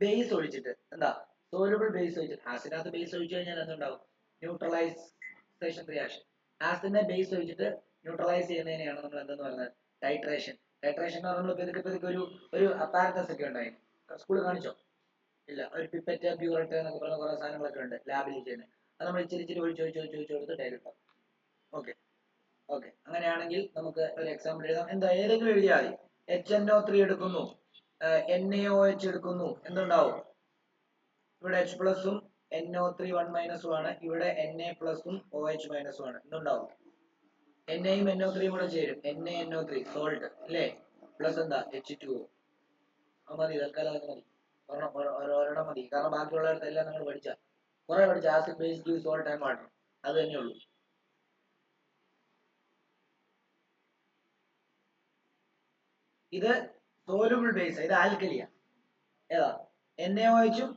ബേസ് ഒഴിച്ചിട്ട് എന്താ സോലുബിൾ ബേസ് ഒഴിച്ചിട്ട് ആസിഡിനകത്ത് ബേസ് ഒഴിച്ചു കഴിഞ്ഞാൽ എന്തുണ്ടാവും? Neutralisation reaction. ആസിഡിനെ ബേസ് ഒഴിച്ചിട്ട് ന്യൂട്രലൈസ് ചെയ്യുന്നതിനെയാണ് നമ്മൾ എന്തെന്ന് പറയുന്നത്? ടൈട്രേഷൻ. ടൈട്രേഷൻ എന്ന് പറഞ്ഞാൽ പെതുക്കെ ഒരു അപ്പാരറ്റസ് ഒക്കെ ഉണ്ടായി. സ്കൂളിൽ കാണിച്ചോ? ഇല്ല. ഒരു പിപ്പറ്റ് പ്യൂററ്റ് എന്നൊക്കെ പറഞ്ഞ കുറെ സാധനങ്ങളൊക്കെ ഉണ്ട് ലാബിൽ ചെയ്യുന്നത്. അത് നമ്മൾ ഇച്ചിരി ഒഴിച്ച് കൊടുത്ത് ടൈലിട്ടാം. ഓക്കെ. അങ്ങനെയാണെങ്കിൽ നമുക്ക് ഒരു എക്സാമ്പിൾ എഴുതാം. എന്താ ഏതെങ്കിലും എഴുതിയാൽ മതി. HNO3 എടുക്കുന്നു, NaOH എടുക്കുന്നു, എന്തുണ്ടാവും? ഇവിടെ H പ്ലസും NO3 1 മൈനസും ആണ്. ഇവിടെ Na പ്ലസും OH മൈനസും ആണ്. എന്തുണ്ടാവും? Naയും NO3യും കൂടെ ചേരും. NaNO3 സോൾട്ട് അല്ലേ? പ്ലസ് എന്താ? H2O. അത് മതി. തൽക്കാലം അത് മതി. ഒരെണ്ണം മതി. കാരണം ബാക്കിയുള്ളവരെല്ലാം നമ്മൾ കുറെ പഠിച്ച acid base give salt and water. അത് തന്നെയുള്ളൂ. ഇത് സോലുബിൾ ബേസ്. ഇത് ആൽക്കലിയ. ഏതാ? NaOH ഉം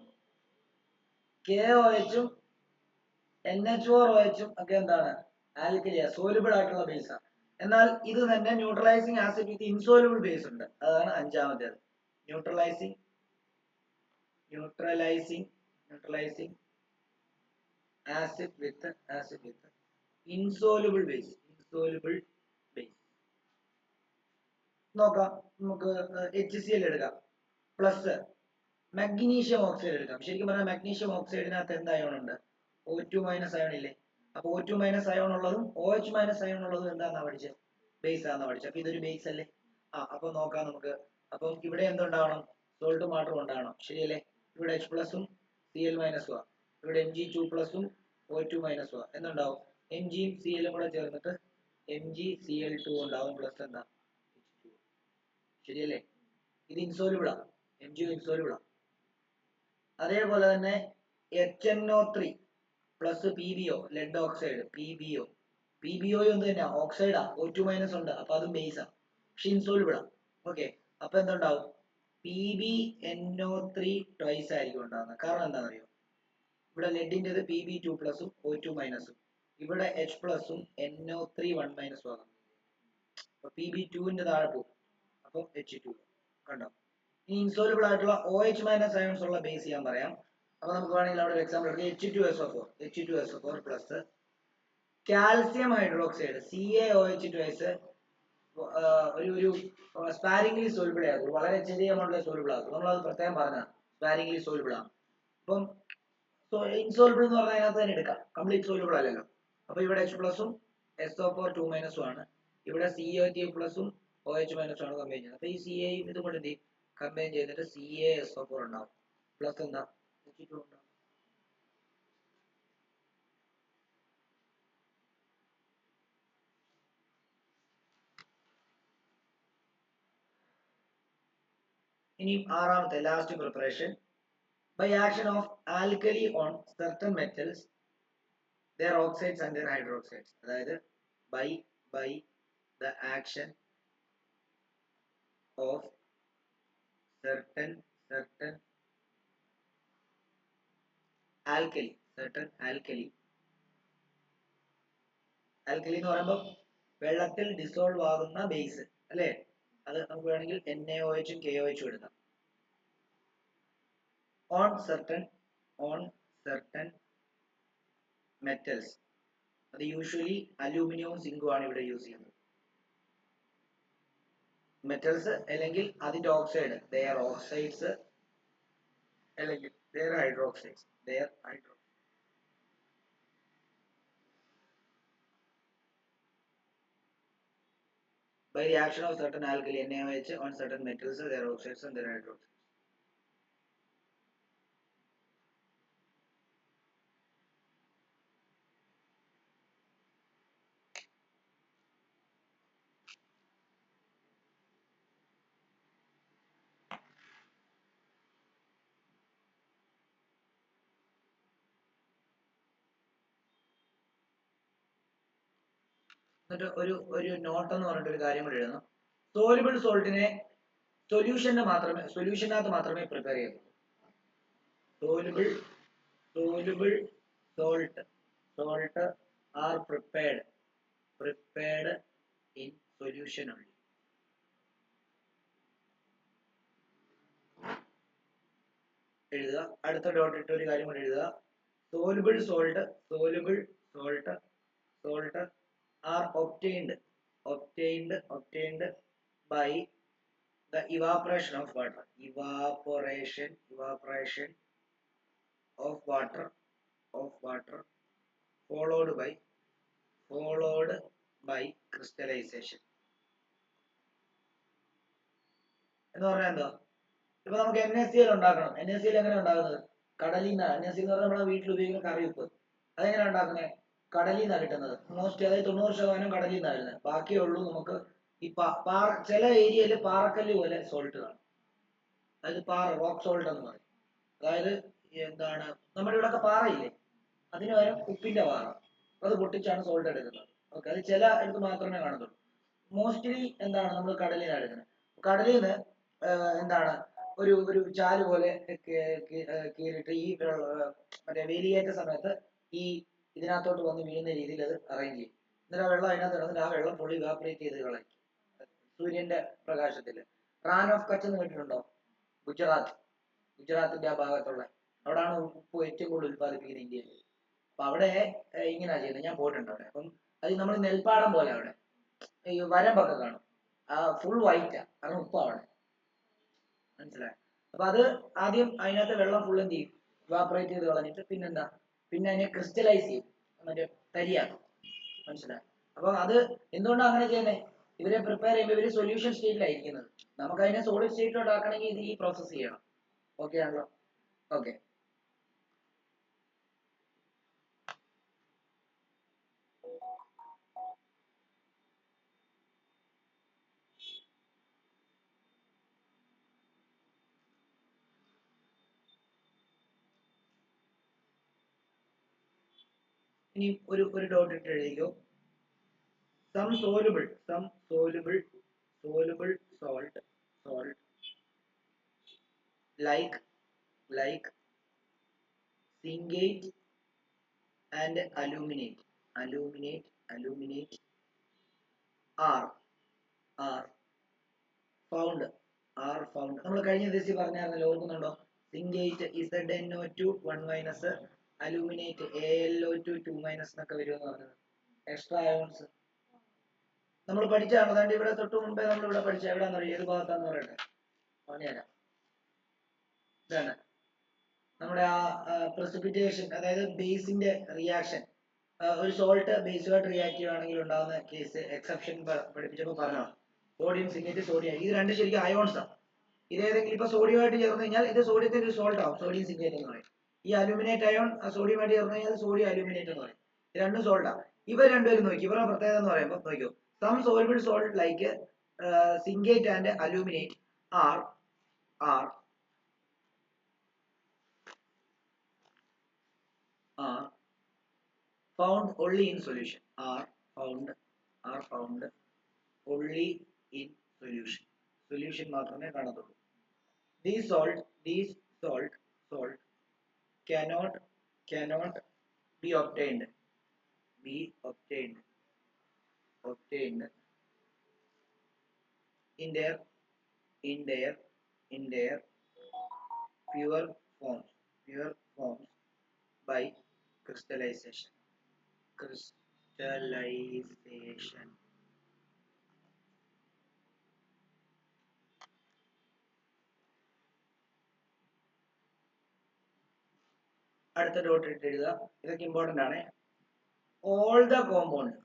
KOH ഉം NH4OH ഉം ഒക്കെ എന്താണ്? ആൽക്കലിയ. സോലുബിൾ ആയിട്ടുള്ള ബേസ് ആണ്. എന്നാൽ ഇത് തന്നെ neutralising acid with insoluble base ഉണ്ട്. അതാണ് അഞ്ചാമത്തേത്. Neutralising acid with insoluble base. നോക്കാം. നമുക്ക് HCl എടുക്കാം. പ്ലസ് മഗ്നീഷ്യം ഓക്സൈഡ് എടുക്കാം. ശരിക്കും പറഞ്ഞാൽ മഗ്നീഷ്യം ഓക്സൈഡിനകത്ത് എന്ത് അയോൺ ഉണ്ട്? O2 മൈനസ് അയോൺ ഇല്ലേ? അപ്പൊ O2 മൈനസ് അയോൺ ഉള്ളതും OH മൈനസ് അയോൺ ഉള്ളതും എന്താണെന്നാ പഠിച്ചത്? ബേസ് ആണെന്നാ പഠിച്ചത്. അപ്പൊ ഇതൊരു ബേസ് അല്ലേ? അപ്പൊ നോക്കാം നമുക്ക്. അപ്പം ഇവിടെ എന്തുണ്ടാവണം? സോൾട്ടും വാട്ടറും ഉണ്ടാവണം. ശരിയല്ലേ? ഇവിടെ H പ്ലസും Cl മൈനസും ആണ്. ഇവിടെ Mg2 പ്ലസും O2 മൈനസും ആണ്. എന്തുണ്ടാവും? Mgയും Cl കൂടെ ചേർന്നിട്ട് MgCl2 ഉണ്ടാവും. പ്ലസ് എന്താ? ശരിയല്ലേ? ഇത് ഇൻസോലുബിൾ ആണ്. Mg ഇൻസോലുബിൾ ആണ്. അതേപോലെ തന്നെ HNO3 plus PbO lead oxide PbO എന്ത് തന്നെയാ? ഓക്സൈഡാ. O2 മൈനസ് ഉണ്ട്. അപ്പൊ അതും ബേസ് ആണ്. പക്ഷെ ഇൻസോലുബിൾ ആണ്. ഓക്കെ. അപ്പൊ എന്തുണ്ടാവും? PbNO3 ട്വൈസ് ആയിരിക്കും ഉണ്ടാകുന്നത്. കാരണം എന്താണെന്നറിയോ? ഇവിടെ ലെഡിൻ്റെത് Pb2 പ്ലസും O2 മൈനസും. ഇവിടെ എച്ച് പ്ലസും NO3 1 മൈനസും ആകാം. അപ്പൊ Pb2ന്റെ താഴെ പോകും. അപ്പൊ H2 കണ്ടോ. ഇനി ഇൻസോലുബിൾ ആയിട്ടുള്ള OH മൈനസ് അയോൺസ് ഉള്ള ബേസ് ഞാൻ പറയാം. അപ്പൊ നമുക്ക് വേണമെങ്കിൽ അവിടെ ഒരു എക്സാമ്പിൾ എടുക്കാം. H2SO4 plus calcium hydroxide CaOH2 ഒരു സ്പാരിംഗ്ലി സോലുബിൾ ആകും. വളരെ ചെറിയ എമൗണ്ടിൽ സോലുബിൾ ആകും. നമ്മളത് പ്രത്യേകം പറഞ്ഞാൽ സ്പാരിംഗ്ലി സോലുബിൾ ആണ്. അപ്പം ഇൻസോലുബിൾ എന്ന് പറഞ്ഞാൽ അതിനകത്ത് തന്നെ എടുക്കാം, കംപ്ലീറ്റ് സോലുബിൾ അല്ലല്ലോ. അപ്പൊ ഇവിടെ H പ്ലസും SO4 2 മൈനസും ആണ്. ഇവിടെ CaO2 പ്ലസും OH മൈനസും ആണ് കമ്പൈൻ ചെയ്യുന്നത്. അപ്പൊ ഈ Caയും ഇതും കൊണ്ട് എന്ത് ചെയ്യും, കമ്പൈൻ ചെയ്തിട്ട് CaSO4 ഉണ്ടാവും. പ്ലസ് എന്താ H2 ഉണ്ടാവും. ഇനി ആറാമത്തെ last preparation, by action of alkali on certain metals, their oxides and their hydroxides. അതായത് by the action of certain alkali എന്ന് പറയുമ്പോൾ വെള്ളത്തിൽ ഡിസോൾവ് ആകുന്ന ബേസ് അല്ലേ, അത് നമുക്ക് വേണമെങ്കിൽ NaOH ഉം KOH ഉം എടുക്കാം. on certain metals, അത് യൂഷ്വലി അലൂമിനിയവും സിങ്കും ആണ് ഇവിടെ യൂസ് ചെയ്യുന്നത്. മെറ്റൽസ് അല്ലെങ്കിൽ അതിന്റെ ഓക്സൈഡ്, their oxides അല്ലെങ്കിൽ their hydroxides. By the action of certain alkali NaOH on certain metals, their oxides and their hydroxides. എന്നിട്ട് ഒരു നോട്ട് എന്ന് പറഞ്ഞിട്ട് ഒരു കാര്യം കൂടി എഴുതണം. സോലുബിൾ സോൾട്ടിനെ സൊല്യൂഷനകത്ത് മാത്രമേ പ്രിപ്പയർ ചെയ്യൂ. Soluble salt are prepared in solution only. എഴുതുക. അടുത്ത ഡോട്ട് ഇട്ട് ഒരു കാര്യം കൂടി എഴുതുക. soluble salt are obtained by the evaporation of water. Evaporation of water followed by crystallization. എന്ന് പറഞ്ഞാൽ എന്താ? ഇപ്പൊ നമുക്ക് NaCl ഉണ്ടാക്കണം. NaCl എങ്ങനെ ഉണ്ടാകുന്നത്? കടലിൽ നിന്നാണ്. NaCl എന്ന് പറഞ്ഞാൽ നമ്മുടെ വീട്ടിൽ ഉപയോഗിക്കുന്ന കറിയുപ്പ്. അതെങ്ങനെ ഉണ്ടാക്കുന്നത്? കടലിൽ നിന്നാണ് കിട്ടുന്നത്. മോസ്റ്റ് അതായത് 90% കടലിൽ നിന്നാണ് വരുന്നത്. ബാക്കിയേ ഉള്ളൂ നമുക്ക് ഈ ചില ഏരിയയിൽ പാറക്കല്ല് പോലെ സോൾട്ട് കാണും. അതായത് റോക്ക് സോൾട്ട് എന്ന് പറയും. അതായത് എന്താണ്, നമ്മുടെ ഇവിടെയൊക്കെ പാറയില്ലേ, അതിന് പകരം ഉപ്പിന്റെ പാറ, അത് പൊട്ടിച്ചാണ് സോൾട്ട് എടുക്കുന്നത്. ഓക്കെ, അത് ചില അടുത്ത് മാത്രമേ കാണത്തുള്ളൂ. മോസ്റ്റ്ലി എന്താണ് നമ്മൾ കടലിൽ നിന്നാണ് എടുക്കുന്നത്. കടലിൽ നിന്ന് എന്താണ് ഒരു ചാല് പോലെ കീറിയിട്ട് ഈ മറ്റേ വേലിയേറ്റ സമയത്ത് ഈ ഇതിനകത്തോട്ട് വന്ന് വീഴുന്ന രീതിയിൽ അത് അറേഞ്ച് ചെയ്യും. എന്നിട്ട് ആ വെള്ളം അതിനകത്ത് ഇടുന്നിട്ട് ആ വെള്ളം ഫുള്ളി ഇവാപറേറ്റ് ചെയ്ത് കളയും സൂര്യന്റെ പ്രകാശത്തിൽ. റാൻ ഓഫ് കച്ച് എന്ന് കേട്ടിട്ടുണ്ടോ? ഗുജറാത്തിന്റെ ആ ഭാഗത്തുള്ള, അവിടാണ് ഉപ്പ് ഏറ്റവും കൂടുതൽ ഉത്പാദിപ്പിക്കുന്നത് ഇന്ത്യയിൽ. അപ്പൊ അവിടെ ഇങ്ങനെയാ ചെയ്യുന്നത്. ഞാൻ പോയിട്ടുണ്ട് അവിടെ. അപ്പം അത് നമ്മൾ നെൽപ്പാടം പോലെ അവിടെ ഈ വരമ്പൊക്കെ കാണും. ആ ഫുൾ വൈറ്റാ, കാരണം ഉപ്പാ അവിടെ. മനസ്സിലായോ? അപ്പൊ അത് ആദ്യം അതിനകത്ത് വെള്ളം ഫുൾ എന്ത് ചെയ്യും, ഇവാപറേറ്റ് ചെയ്ത് കളഞ്ഞിട്ട് പിന്നെ അതിനെ ക്രിസ്റ്റലൈസ് ചെയ്യും, മറ്റേ തരിയാക്കും. മനസ്സിലായോ? അപ്പൊ അത് എന്തുകൊണ്ടാണ് അങ്ങനെ ചെയ്യുന്നത്? ഇവരെ പ്രിപ്പയർ ചെയ്യുമ്പോൾ ഇവര് സൊല്യൂഷൻ സ്റ്റേറ്റിലായിരിക്കുന്നത്. നമുക്ക് അതിനെ സോളിഡ് സ്റ്റേറ്റിലോട്ട് ആക്കണമെങ്കിൽ ഇത് ഈ പ്രോസസ് ചെയ്യണം. ഓക്കെ ആണല്ലോ? ഓക്കെ. ഇനി ഒരു ഡോട്ട് ഇട്ട് എഴുതിക്കോ. some soluble salt like zincate and aluminate aluminate are found നമ്മൾ കഴിഞ്ഞ ദിവസം പറഞ്ഞായിരുന്നല്ലോ, ഓർക്കുന്നുണ്ടോ? സിങ്കേറ്റ് ZnO2 1 minus aluminate AlO2 2 minus എന്നൊക്കെ വരുമെന്ന് പറഞ്ഞത്. എക്സ്ട്രാ അയോൺസ് നമ്മൾ പഠിച്ചാണ്. അതാണ്ട് ഇവിടെ തൊട്ട് മുമ്പേ നമ്മൾ ഇവിടെ പഠിച്ച എവിടെയാണെന്ന് അറിയാം, ഏത് ഭാഗത്താന്ന് പറയട്ടെ, പറഞ്ഞുതരാം. ഇതാണ് നമ്മുടെ ആ പ്രസിപ്പിറ്റേഷൻ, അതായത് ബേസിന്റെ റിയാക്ഷൻ. ഒരു സോൾട്ട് ബേസുമായിട്ട് റിയാക്ട് ചെയ്യുകയാണെങ്കിൽ ഉണ്ടാകുന്ന കേസ് എക്സെപ്ഷൻ പഠിപ്പിച്ചപ്പോൾ പറഞ്ഞതാണ്. സോഡിയം സിങ്കേറ്റ്, സോഡിയം, ഇത് രണ്ട് ശരിക്കും അയോൺസ് ആണ്. ഇതേതെങ്കിലും ഇപ്പൊ സോഡിയമായിട്ട് ചേർന്ന് കഴിഞ്ഞാൽ ഇത് സോഡിയത്തിന്റെ ഒരു സോൾട്ട് ആവും, സോഡിയം സിങ്കേറ്റ് എന്ന് പറയും. ഈ അലൂമിനേറ്റ് അയോൺ സോഡിയമായിട്ട് ചേർന്ന് കഴിഞ്ഞാൽ സോഡിയം അലൂമിനേറ്റ് എന്ന് പറയും. ഇത് രണ്ടും സോൾട്ട് ആണ്. ഇവർ രണ്ടുപേരും നോക്കി, ഇവരുടെ പ്രത്യേകത എന്ന് പറയുമ്പോൾ നോക്കിയോ, some soluble salt like zincate and aluminate are found only in solution, are found only in solution മാത്രമേ കാണത്തുള്ളൂ. These salt cannot be obtained in their pure forms by crystallization. അടുത്ത ഡോട്ട് ഇട്ട് എഴുതുക, ഇതൊക്കെ ഇമ്പോർട്ടന്റ് ആണ്. All the compounds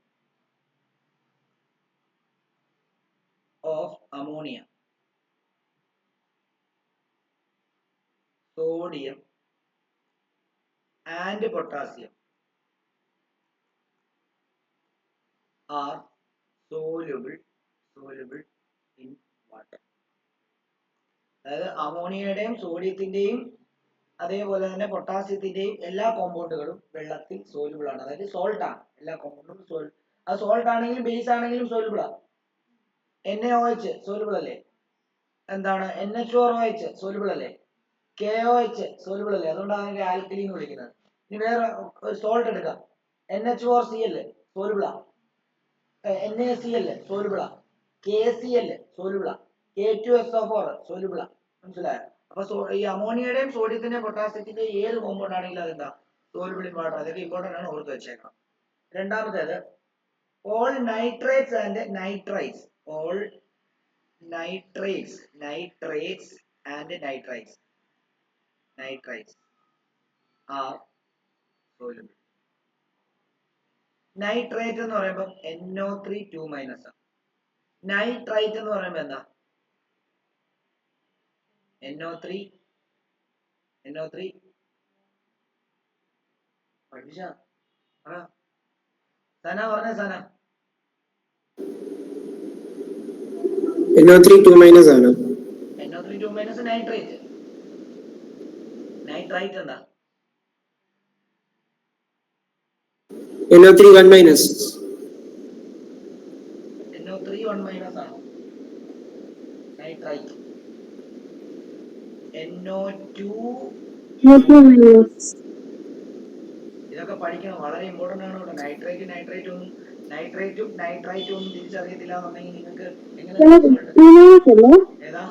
of ammonia, sodium and potassium are soluble in water. അതായത് അമോണിയയുടെയും സോഡിയത്തിന്റെയും അതേപോലെ തന്നെ പൊട്ടാസ്യത്തിന്റെയും എല്ലാ കോമ്പൗണ്ടുകളും വെള്ളത്തിൽ സോലുബിൾ ആണ്. അതായത് സോൾട്ട് ആണ്. എല്ലാ കോമ്പൗണ്ടും അത് സോൾട്ട് ആണെങ്കിലും ബേസ് ആണെങ്കിലും സോലുബിൾ ആണ്. NaOH സോലുബിൾ അല്ലേ? എന്താണ് NH4OH സോലുബിൾ അല്ലേ? KOH സോലുബിൾ അല്ലേ? അതുകൊണ്ടാണ് അതിന്റെ ആൽക്കലി എന്ന് വിളിക്കുന്നത്. ഇനി വേറെ ഒരു സോൾട്ട് എടുക്കാം, NH4Cl സോലുബിൾ ആണ്, NaCl സോലുബിൾ ആണ്, KCl സോലുബിൾ ആണ്, K2SO4 സോലുബിൾ ആണ്. മനസ്സിലായോ? അപ്പൊ ഈ അമോണിയയുടെയും സോഡിയത്തിന്റെയും പൊട്ടാസ്യത്തിന്റെയും ഏത് കോമ്പൗണ്ട് ആണെങ്കിലും അതെന്താ സോലുബിൾ ഇൻ വാട്ടർ. അതൊക്കെ ഇമ്പോർട്ടന്റ് ആണ്, ഓർത്ത് വെച്ചേക്കണം. രണ്ടാമത്തേത് all nitrates and nitrites are soluble. Nitrate എന്ന് പറയുമ്പോൾ NO3 2 മൈനസ് ആണ്. നൈട്രൈറ്റ് എന്ന് പറയുമ്പോൾ എന്താ? NO3 പഠിപ്പിച്ച സന പറഞ്ഞ സന NO3 2 മൈനസ് ആണ്. NO3 2 മൈനസ് നൈട്രേറ്റ് എന്താ? NO3 1 minus. NO3 1 മൈനസ് ആണ് നൈട്രൈറ്റ്. NO2 ഇതൊക്കെ പഠിക്കണം, വളരെ ഇമ്പോർട്ടന്റ് ആണ് കേട്ടോ. നൈട്രൈറ്റും നൈട്രൈറ്റും ഒന്നും തിരിച്ചറിയത്തില്ല എന്നുണ്ടെങ്കിൽ നിങ്ങൾക്ക് എങ്ങനെ ഏതാ?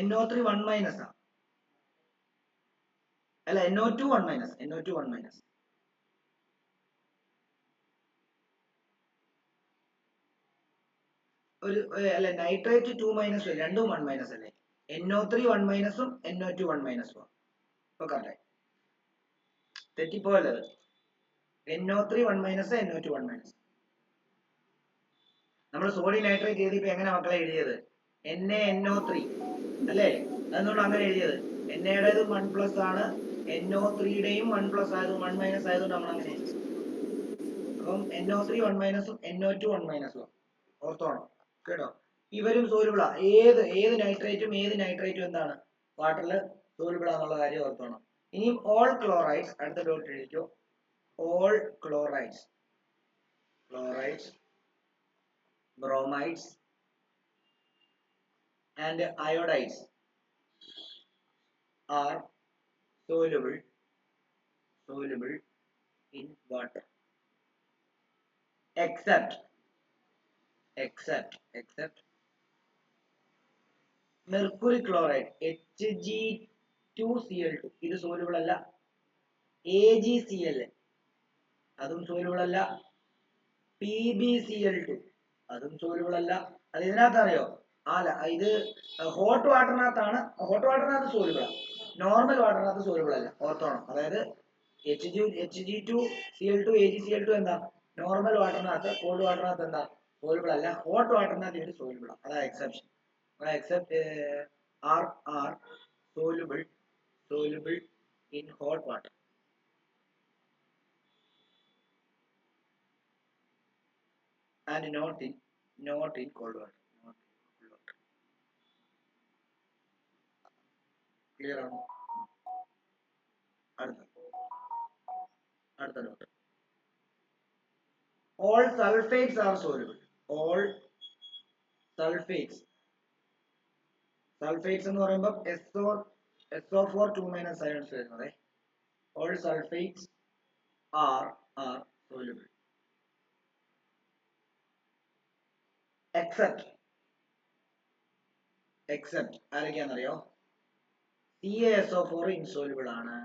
NO3 1 മൈനസ് ആണ്, അല്ല NO2 1 മൈനസ്. ഒരു അല്ല നൈട്രേറ്റ് 2 മൈനസ് രണ്ടും 1 മൈനസ് അല്ലേ? NO3 1 മൈനസും NO2 1 മൈനസും. ഇപ്പൊ കറക്റ്റ് തെറ്റിപ്പോയത്. NO3 1 minus NO2 1 minus. നമ്മൾ സോഡിയം നൈട്രേറ്റ് എഴുതിയപ്പോ എങ്ങനെ മക്കളെ എഴുതിയത്? NaNO3 അല്ലേ? അതുകൊണ്ട് അങ്ങനെ എഴുതിയത്. NAയുടേത് 1 പ്ലസ് ആണ്, NO3യുടെയും 1 പ്ലസ് ആയത് 1 മൈനസ് ആയതുകൊണ്ട് നമ്മൾ അങ്ങനെ. അപ്പം NO3 1 മൈനസും NO2 1 മൈനസും ഓർത്തോണം കേട്ടോ. ഇവരും സോലുബിളാ. ഏത് നൈട്രേറ്റും എന്താണ് വാട്ടറിൽ സോലുബിൾ ആണെന്നുള്ള കാര്യം ഓർത്തോണം. ഇനിയും ഓൾ ക്ലോറൈഡ്സ്, അടുത്ത ഡോട്ട് എഴുതിക്കോ. All chlorides, bromides and iodides are soluble soluble in water except mercury chloride Hg2Cl2 ഇത് soluble അല്ല. AgCl അതും soluble അല്ല. PbCl2 അതും soluble അല്ല. അത് ഇതിനകത്ത് അറിയോ? അല്ല ഇത് ഹോട്ട് വാട്ടറിനകത്താണ്. ഹോട്ട് വാട്ടറിനകത്ത് soluble ആണ്, നോർമൽ വാട്ടറിനകത്ത് soluble അല്ല, ഓർത്തോണം. അതായത് Hg2Cl2 AgCl2 എന്താ നോർമൽ വാട്ടറിനകത്ത്, കോൾഡ് വാട്ടറിനകത്ത് എന്താ soluble അല്ല. ഹോട്ട് വാട്ടറിനകത്ത് ഇത് soluble ആണ്. അതാ exception. except are soluble in hot water and not in cold water. Clear ആണോ? അടുത്ത not. All sulfates are soluble. All sulfates എന്ന് പറയുമ്പോൾ SO4 2- ions വരുന്നത്. All sulfates are soluble except ആരൊക്കെയാണെന്നറിയോ? CaSO4 insoluble ആണ്.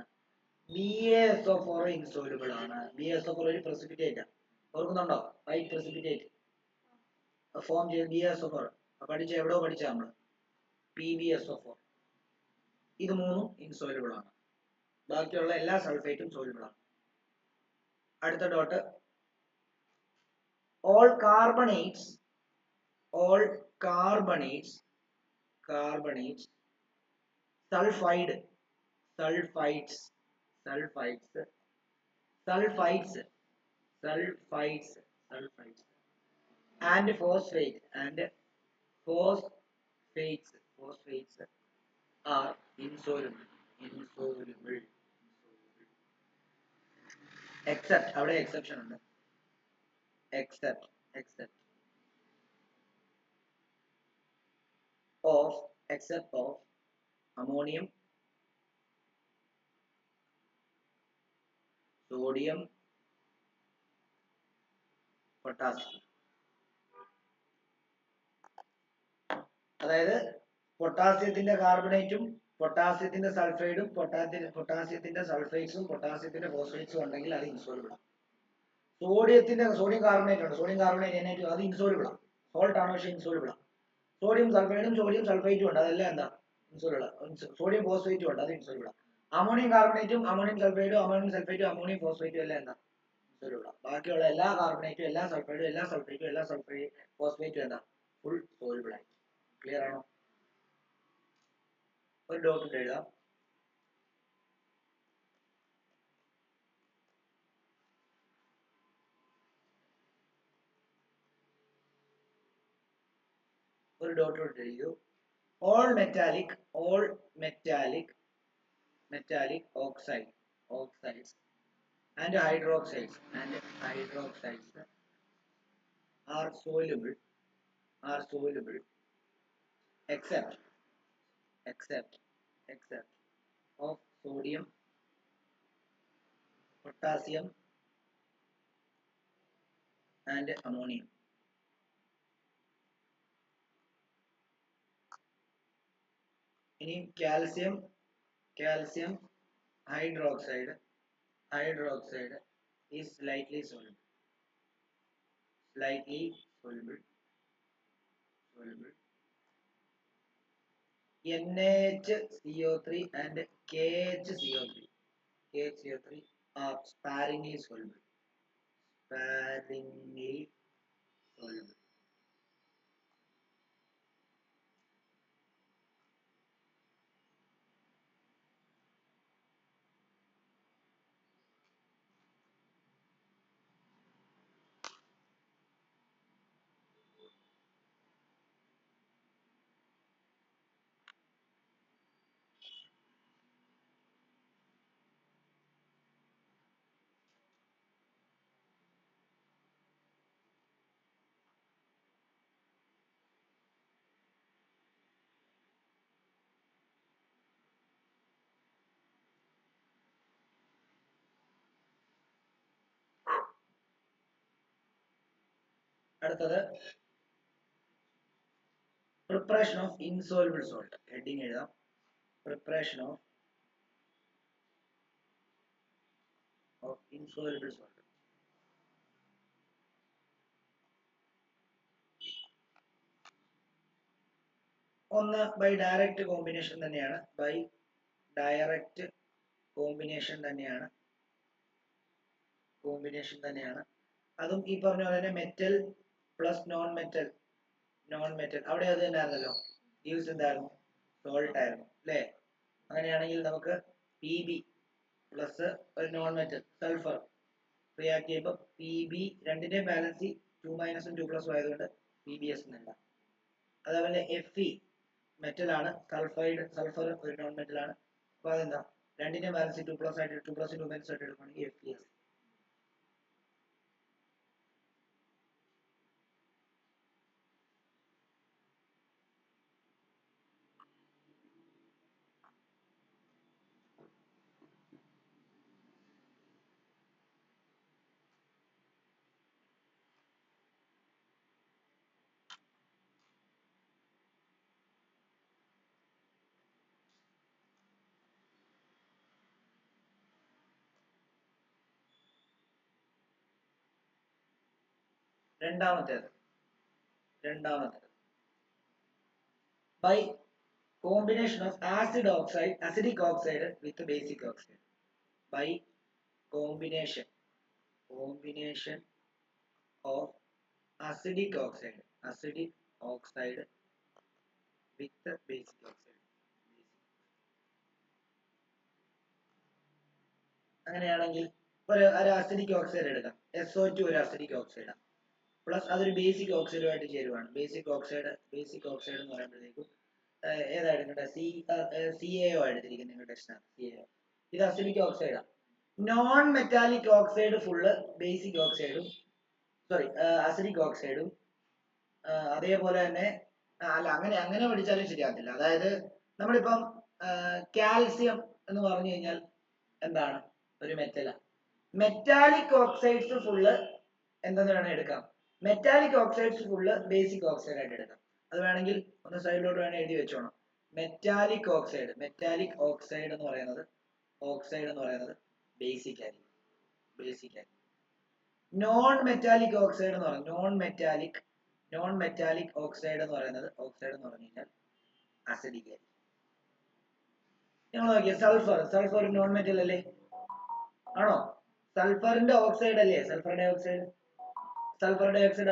BaSO4 insoluble ആണ്. BaSO4 ഒരു precipitate ആണ്. ഓർക്കുന്നുണ്ടോ? വൈറ്റ് precipitate ഫോം ചെയ്ത് BaSO4 എവിടെയോ പഠിച്ച നമ്മൾ. PbSO4 ഇത് മൂന്നും insoluble ആണ്. ബാക്കിയുള്ള എല്ലാ സൾഫേറ്റും soluble ആണ്. അടുത്ത dot. all carbonates sulfides and phosphates are insoluble except അവിടെ exception ഉണ്ട്. except of ammonium, sodium, potassium. അതായത് പൊട്ടാസ്യത്തിന്റെ കാർബണേറ്റും പൊട്ടാസ്യത്തിന്റെ സൾഫൈഡും പൊട്ടാസ്യത്തിന്റെ സൾഫൈഡ്സും പൊട്ടാസ്യത്തിന്റെ ഫോസ്ഫേറ്റ്സും ഉണ്ടെങ്കിൽ അത് ഇൻസോൾബിൾ ആണ്. സോഡിയം കാർബണേറ്റ് ഉണ്ട്, സോഡിയം കാർബണേറ്റ് NH2 അത് ഇൻസോൾബിൾ ആണ്. സോൾട്ട് ആണ്, പക്ഷേ ഇൻസോൾബിൾ ആണ്. സോഡിയം സൾഫൈഡും സോഡിയം സൾഫൈറ്റും ഉണ്ട്, അതെല്ലാം എന്താ ഇൻസോൾബിൾ ആണ്. സോഡിയം ഫോസ്ഫേറ്റും ഉണ്ട്, അത് ഇൻസോൾബിൾ ആണ്. അമോണിയം കാർബണേറ്റും അമോണിയം സൾഫൈഡും അമോണിയം സൾഫേറ്റും അമോണിയം ഫോസ്ഫേറ്റും എല്ലാം എന്താ ഇൻസോൾബിൾ ആണ്. ബാക്കിയുള്ള എല്ലാ കാർബണേറ്റും എല്ലാ സൾഫൈഡും എല്ലാ സൾഫേറ്റും എല്ലാ ഫോസ്ഫേറ്റും എന്താ ഫുൾ സോൾബിൾ ആയി. ക്ലിയർ ആണോ? ഒരു ഡോട്ട് എഴുതാം. ഒരു dot എഴുതൂ. all metallic oxides and hydroxides are soluble except of sodium, potassium and ammonium. ഇനി calcium hydroxide is slightly soluble NaCO3 and KHCO3 are sparingly soluble. അടുത്തത് preparation of insoluble salt. Heading എഴുതാം. Preparation of insoluble salt. ഒന്ന് by direct combination തന്നെയാണ്. Combination തന്നെയാണ്. അതും ഈ പറഞ്ഞ പോലെ തന്നെ മെറ്റൽ പ്ലസ് നോൺ മെറ്റൽ അവിടെ അത് തന്നെ ആയിരുന്നല്ലോ, യൂസ് എന്തായിരുന്നു, സോൾട്ട് ആയിരുന്നു അല്ലേ? അങ്ങനെയാണെങ്കിൽ നമുക്ക് PB പ്ലസ് ഒരു നോൺ മെറ്റൽ സൾഫർ റിയാക്ട് ചെയ്യുമ്പോൾ PB രണ്ടിന്റെ ബാലൻസ് 2 മൈനസും 2 പ്ലസും ആയതുകൊണ്ട് PBS എന്നല്ല. അതേപോലെ Fe മെറ്റൽ ആണ്, സൾഫർ ഒരു നോൺ മെറ്റൽ ആണ്. അപ്പൊ അതെന്താ, രണ്ടിന്റെ ബാലൻസ് 2 പ്ലസ് ആയിട്ട് 2 പ്ലസ് 2 മൈനസ് ആയിട്ട് എടുക്കുകയാണെങ്കിൽ FeS. രണ്ടാമത്തേത് by combination of acidic oxide with basic oxide. By combination of acidic oxide with basic oxide. അങ്ങനെയാണെങ്കിൽ ഒരു acidic oxide എടുക്കാം. SO2 ഒരു acidic oxide ആണ്. പ്ലസ് അതൊരു ബേസിക് ഓക്സൈഡുമായിട്ട് ചേരുവാണ്. ബേസിക് ഓക്സൈഡ് എന്ന് പറയുമ്പോഴത്തേക്കും ഏതാ എടുക്കേണ്ടത്? CaO എടുത്തിരിക്കുന്നത് നിങ്ങളുടെ ടെസ്റ്റിനകത്ത്. CaO ഇത് അസിഡിക് ഓക്സൈഡാണ്. Non metallic oxide full basic ഓക്സൈഡും അസിഡിക് ഓക്സൈഡും അതേപോലെ തന്നെ അല്ല, അങ്ങനെ പഠിച്ചാലും ശരിയാകത്തില്ല. അതായത് നമ്മളിപ്പം കാൽസ്യം എന്ന് പറഞ്ഞു കഴിഞ്ഞാൽ എന്താണ്, ഒരു മെറ്റലാണ്. മെറ്റാലിക് ഓക്സൈഡ്സ് ഫുള്ള് എന്തെന്ന് വേണം എടുക്കാം, metallic oxides full basic oxide ആയിട്ട് എടുക്കാം. അത് വേണമെങ്കിൽ ഒന്ന് സൈഡിലോട്ട് വേണം എഴുതി വെച്ചോണം. മെറ്റാലിക് ഓക്സൈഡ് എന്ന് പറയുന്നത് ബേസിക് ആയിരിക്കും. നോൺ മെറ്റാലിക് ഓക്സൈഡ് എന്ന് പറയുന്നത് ഓക്സൈഡ് എന്ന് പറഞ്ഞു കഴിഞ്ഞാൽ അസിഡിക് ആയിരിക്കും. നിങ്ങൾ നോക്കിയേ, സൾഫർ നോൺ മെറ്റൽ അല്ലേ? ആണോ? സൾഫറിന്റെ ഓക്സൈഡ് അല്ലേ സൾഫർ ഡൈ ഓക്സൈഡ്.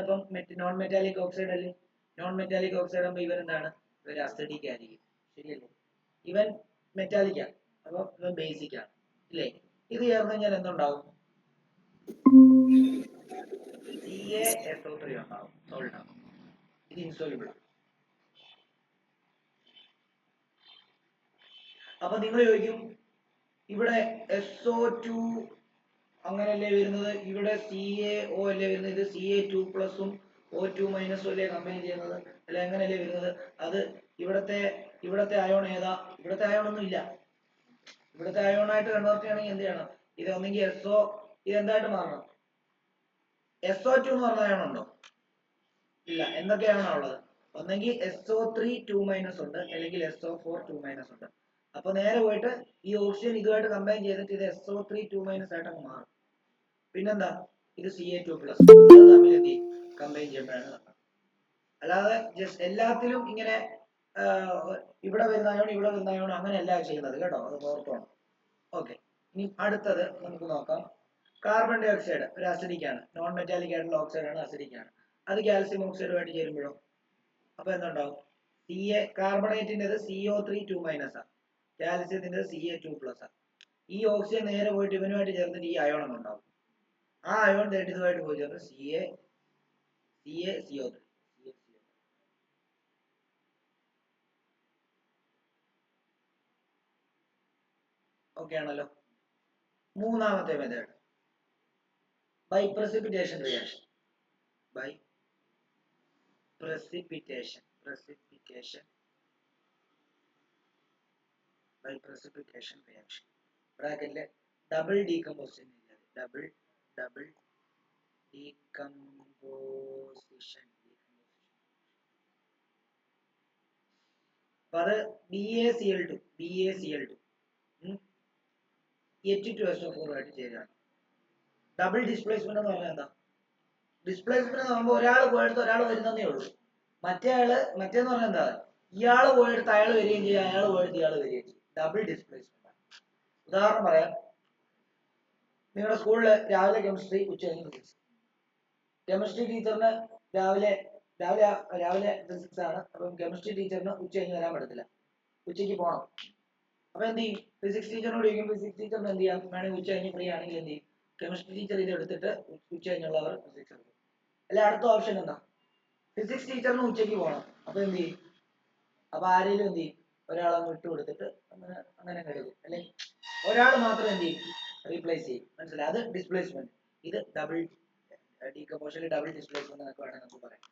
അപ്പം നോൺ മെറ്റാലിക് ഓക്സൈഡ് അല്ലേ? നോൺ മെറ്റാലിക് ഓക്സൈഡ് ആകുമ്പോൾ ഇവൻ എന്താണ്, ഇവർ അസിഡിക് ആയിരിക്കും. ശരിയല്ലേ? ഇവൻ മെറ്റാലിക് ആണ്, അപ്പൊ ഇവൻ ബേസിക് ആണ് ഇല്ലേ? ഇത് ചേർന്ന് കഴിഞ്ഞാൽ എന്തുണ്ടാവും? CaSO3 ഉണ്ടാവും, സോൾട്ട് ആവും. ഇത് ഇൻസോൾബിൾ ആണ്. അപ്പൊ നിങ്ങൾ ചോദിക്കും, ഇവിടെ SO2 അങ്ങനല്ലേ വരുന്നത്, ഇവിടെ CaO അല്ലേ വരുന്നത്, ഇത് Ca2 പ്ലസും O2 മൈനസും അല്ലേ കമ്പൈൻ ചെയ്യുന്നത്, അല്ലെ എങ്ങനെയല്ലേ വരുന്നത്? അത് ഇവിടത്തെ അയോൺ ഏതാ? ഇവിടത്തെ അയോൺ ഒന്നും ഇല്ല. ഇവിടത്തെ അയോണായിട്ട് കൺവേർട്ട് ചെയ്യണമെങ്കിൽ എന്ത് ചെയ്യണം? ഇത് ഒന്നെങ്കിൽ ഇത് എന്തായിട്ട് മാറണം? SO2 എന്ന് പറഞ്ഞ അയോൺ ഉണ്ടോ? ഇല്ല. എന്തൊക്കെയാണോ ഉള്ളത്? ഒന്നെങ്കിൽ SO3 2 മൈനസ് ഉണ്ട്, അല്ലെങ്കിൽ SO4 2 മൈനസ് ഉണ്ട്. അപ്പൊ നേരെ പോയിട്ട് ഈ ഓക്സിജൻ ഇതുമായിട്ട് കമ്പൈൻ ചെയ്തിട്ട് ഇത് SO3 2 മൈനസ് ആയിട്ട് അങ്ങ് മാറും. പിന്നെന്താ, ഇത് Ca2 പ്ലസ്. അത് തമ്മിൽ എന്ത് ചെയ്യും? കമ്പൈൻ ചെയ്യുമ്പോഴാണ്. അല്ലാതെ ജസ്റ്റ് എല്ലാത്തിലും ഇങ്ങനെ ഇവിടെ വരുന്ന അയോൺ അങ്ങനെയല്ല ചെയ്യുന്നത് കേട്ടോ, അത് ഓർത്തോണം. ഓക്കെ, ഇനി അടുത്തത് നമുക്ക് നോക്കാം. കാർബൺ ഡൈ ഓക്സൈഡ് ഒരു അസിഡിക് ആണ്, നോൺ മെറ്റാലിക് ആയിട്ടുള്ള ഓക്സൈഡ് ആണ്, അസിഡിക് ആണ്. അത് കാൽസ്യം ഓക്സൈഡുമായിട്ട് ചേരുമ്പോഴോ അപ്പൊ എന്തുണ്ടാവും? കാർബണേറ്റിൻ്റെത് CO3 2 മൈനസ് ആണ്, കാൽസ്യത്തിൻ്റെത് Ca2 പ്ലസ് ആണ്. ഈ ഓക്സിജൻ നേരെ പോയിട്ട് ഇവനുമായിട്ട് ചേർന്നിട്ട് ഈ അയോൺ ഉണ്ടാവും. ആ അയോൺ ഇതുമായിട്ട് പോയി ചേർന്ന് CaCO3. ഓക്കെ ആണല്ലോ. മൂന്നാമത്തെ മെത്തേഡ് ബൈ precipitation reaction. ബ്രാക്കറ്റിലെ ഡബിൾ ഡീകമ്പോസിഷൻ ഡീകമ്പോസിഷൻ. അപ്പൊ അത് BaCl2 H2SO4 ആയിട്ട് ചേരുകയാണ്. ഡബിൾ ഡിസ്പ്ലേസ്മെന്റ് എന്ന് പറഞ്ഞാൽ എന്താ? ഡിസ്പ്ലേസ്മെന്റ് എന്ന് പറയുമ്പോൾ ഒരാൾ പോയെടുത്ത് ഒരാൾ വരുന്നതേ ഉള്ളൂ. മറ്റേന്ന് പറഞ്ഞാൽ എന്താ? ഇയാൾ പോയെടുത്ത് അയാൾ വരികയും ചെയ്യും, അയാൾ പോയെടുത്ത് ഇയാൾ വരികയും ചെയ്യും. Double displacement. ഉദാഹരണം പറയാം, നിങ്ങളുടെ സ്കൂളിൽ രാവിലെ കെമിസ്ട്രി, ഉച്ച കഴിഞ്ഞ് ഫിസിക്സ്. കെമിസ്ട്രി ടീച്ചറിന് രാവിലെ ഫിസിക്സ് ആണ്, അപ്പം കെമിസ്ട്രി ടീച്ചറിന് ഉച്ച കഴിഞ്ഞ് വരാൻ പറ്റത്തില്ല, ഉച്ചയ്ക്ക് പോകണം. അപ്പൊ എന്ത് ചെയ്യും? ഫിസിക്സ് ടീച്ചറിനോട് ചോദിക്കും, ഫിസിക്സ് ടീച്ചറിന് എന്ത് ചെയ്യാം, വേണമെങ്കിൽ ഉച്ച കഴിഞ്ഞ് ഫ്രീ ആണെങ്കിൽ എന്ത് ചെയ്യും? കെമിസ്ട്രി ടീച്ചർ ഇത് എടുത്തിട്ട് ഉച്ച കഴിഞ്ഞുള്ളവർ ഫിസിക്സ് എടുക്കും. അല്ലെ അടുത്ത ഓപ്ഷൻ എന്താ? ഫിസിക്സ് ടീച്ചറിന് ഉച്ചയ്ക്ക് പോകണം, അപ്പൊ എന്ത് ചെയ്യും? അപ്പൊ ആരെങ്കിലും എന്ത് ചെയ്യും? ഒരാളങ്ങ് വിട്ടു കൊടുത്തിട്ട് അങ്ങനെ എടുക്കും. അല്ലെങ്കിൽ ഒരാൾ മാത്രം എന്ത് ചെയ്യും? റീപ്ലേസ് ചെയ്യും. മനസ്സിലായി? അത് ഡിസ്പ്ലേസ്മെന്റ്. ഇത് ഡബിൾ ഡീകമ്പോസിഷൻ, ഡബിൾ ഡിസ്പ്ലേസ്മെന്റ് എന്നൊക്കെ വേണമെങ്കിൽ നമുക്ക് പറയാം.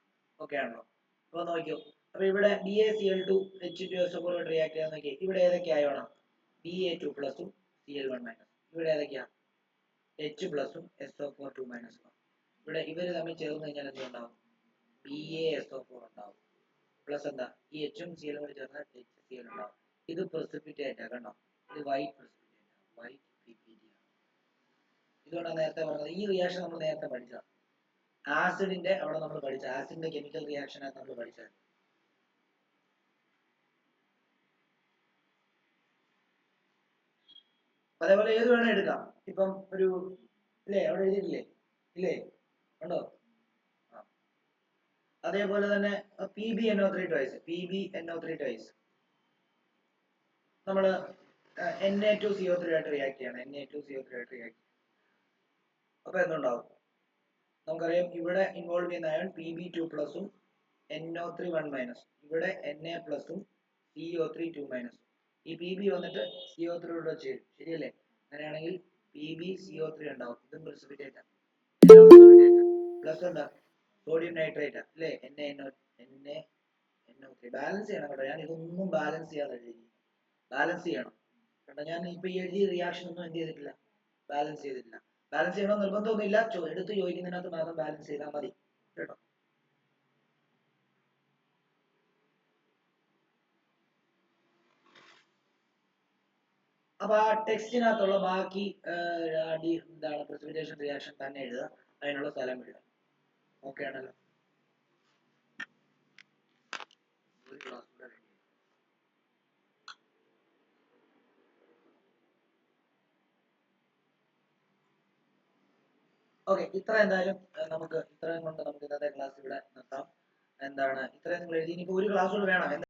ഓക്കെ ആണല്ലോ? അപ്പൊ നോക്കിയോ, അപ്പൊ ഇവിടെ BaCl2 H2SO4 റിയാക്ട് ചെയ്യാൻ നോക്കി. ഇവിടെ ഏതൊക്കെ ആയോണം? Ba2 പ്ലസും Cl1 മൈനസ്. ഇവിടെ ഏതൊക്കെയാ? H പ്ലസും SO4 2 മൈനസ്. ഇവിടെ ഇവര് തമ്മിൽ ചേർന്ന് കഴിഞ്ഞാൽ എന്ത് ഉണ്ടാവും? BaSO4 ഉണ്ടാവും. പ്ലസ് എന്താ? ഈ Hും Cl കൂടി ചേർന്നാൽ HCl ഉണ്ടാവും. ഇത് പ്രസിപ്പിറ്റേറ്റ് കണ്ടോ? ഇത് വൈറ്റ് പ്രസിപ്പിറ്റേറ്റ്, വൈറ്റ് PPT ആണ്. ഇതുകൊണ്ടാണ് നേരത്തെ പറഞ്ഞത്, ഈ റിയാക്ഷൻ നമ്മൾ നേരത്തെ പഠിച്ചതാണ്. ആസിഡിന്റെ അവിടെ നമ്മൾ പഠിച്ച ആസിഡിന്റെ കെമിക്കൽ റിയാക്ഷൻ ആണ് നമ്മൾ പഠിച്ചത്. അതേപോലെ ഏത് വേണേ എടുക്കാം. ഇപ്പം ഒരു ഇല്ലേ, അവിടെ എഴുതിയിട്ടില്ലേ? ഇല്ലേ? ഉണ്ടോ? അതേപോലെ തന്നെ PbNO3 twice, PbNO3 twice നമ്മള് Na2CO3 ആയിട്ട് റിയാക്ട് ചെയ്യണം. Na2CO3 ആയിട്ട് റിയാക്ട്. അപ്പൊ എന്തുണ്ടാവും? നമുക്കറിയാം ഇവിടെ ഇൻവോൾവ് ചെയ്യുന്ന അയൺ Pb2 പ്ലസും NO3 1 മൈനസ്. ഇവിടെ Na പ്ലസും CO3 2 മൈനസ്. ഈ Pb വന്നിട്ട് CO3 കൂടെ ചേരും, ശരിയല്ലേ? അങ്ങനെയാണെങ്കിൽ PbCO3 ഉണ്ടാവും. ഇതും പ്രസിപ്പിറ്റേറ്റ്. പ്ലസ് എന്താ? സോഡിയം നൈട്രേറ്റ് അല്ലേ? NaNO3 ബാലൻസ് ചെയ്യണം കേട്ടോ. ഞാൻ ഇതൊന്നും ബാലൻസ് ചെയ്യാതെ എഴുതി. ബാലൻസ് ചെയ്യണം കേട്ടോ. ഞാൻ ഇപ്പൊ ഈ എഴുതിയ റിയാക്ഷൻ ഒന്നും എന്ത് ചെയ്തിട്ടില്ല? ബാലൻസ് ചെയ്തിട്ടില്ല. ബാലൻസ് ചെയ്യണമെന്ന് നിർബന്ധമൊന്നുമില്ല, എടുത്ത് ചോദിക്കുന്നതിനകത്ത് മാത്രം ബാലൻസ് ചെയ്താൽ മതി കേട്ടോ. അപ്പൊ ആ ടെക്സ്റ്റിനകത്തുള്ള ബാക്കി എന്താണ് പ്രസിപ്പിറ്റേഷൻ റിയാക്ഷൻ തന്നെ എഴുതുക, അതിനുള്ള സ്ഥലം വിടുക. ഓക്കെ ആണല്ലോ? ഓക്കെ, ഇത്ര എന്തായാലും നമുക്ക് ഇത്രയും കൊണ്ട് നമുക്ക് ഇന്നത്തെ ക്ലാസ് ഇവിടെ നിർത്താം. എന്താണ് ഇത്രയും നിങ്ങൾ എഴുതി, ഇനിയിപ്പോ ഒരു ക്ലാസ് കൂടെ വേണം.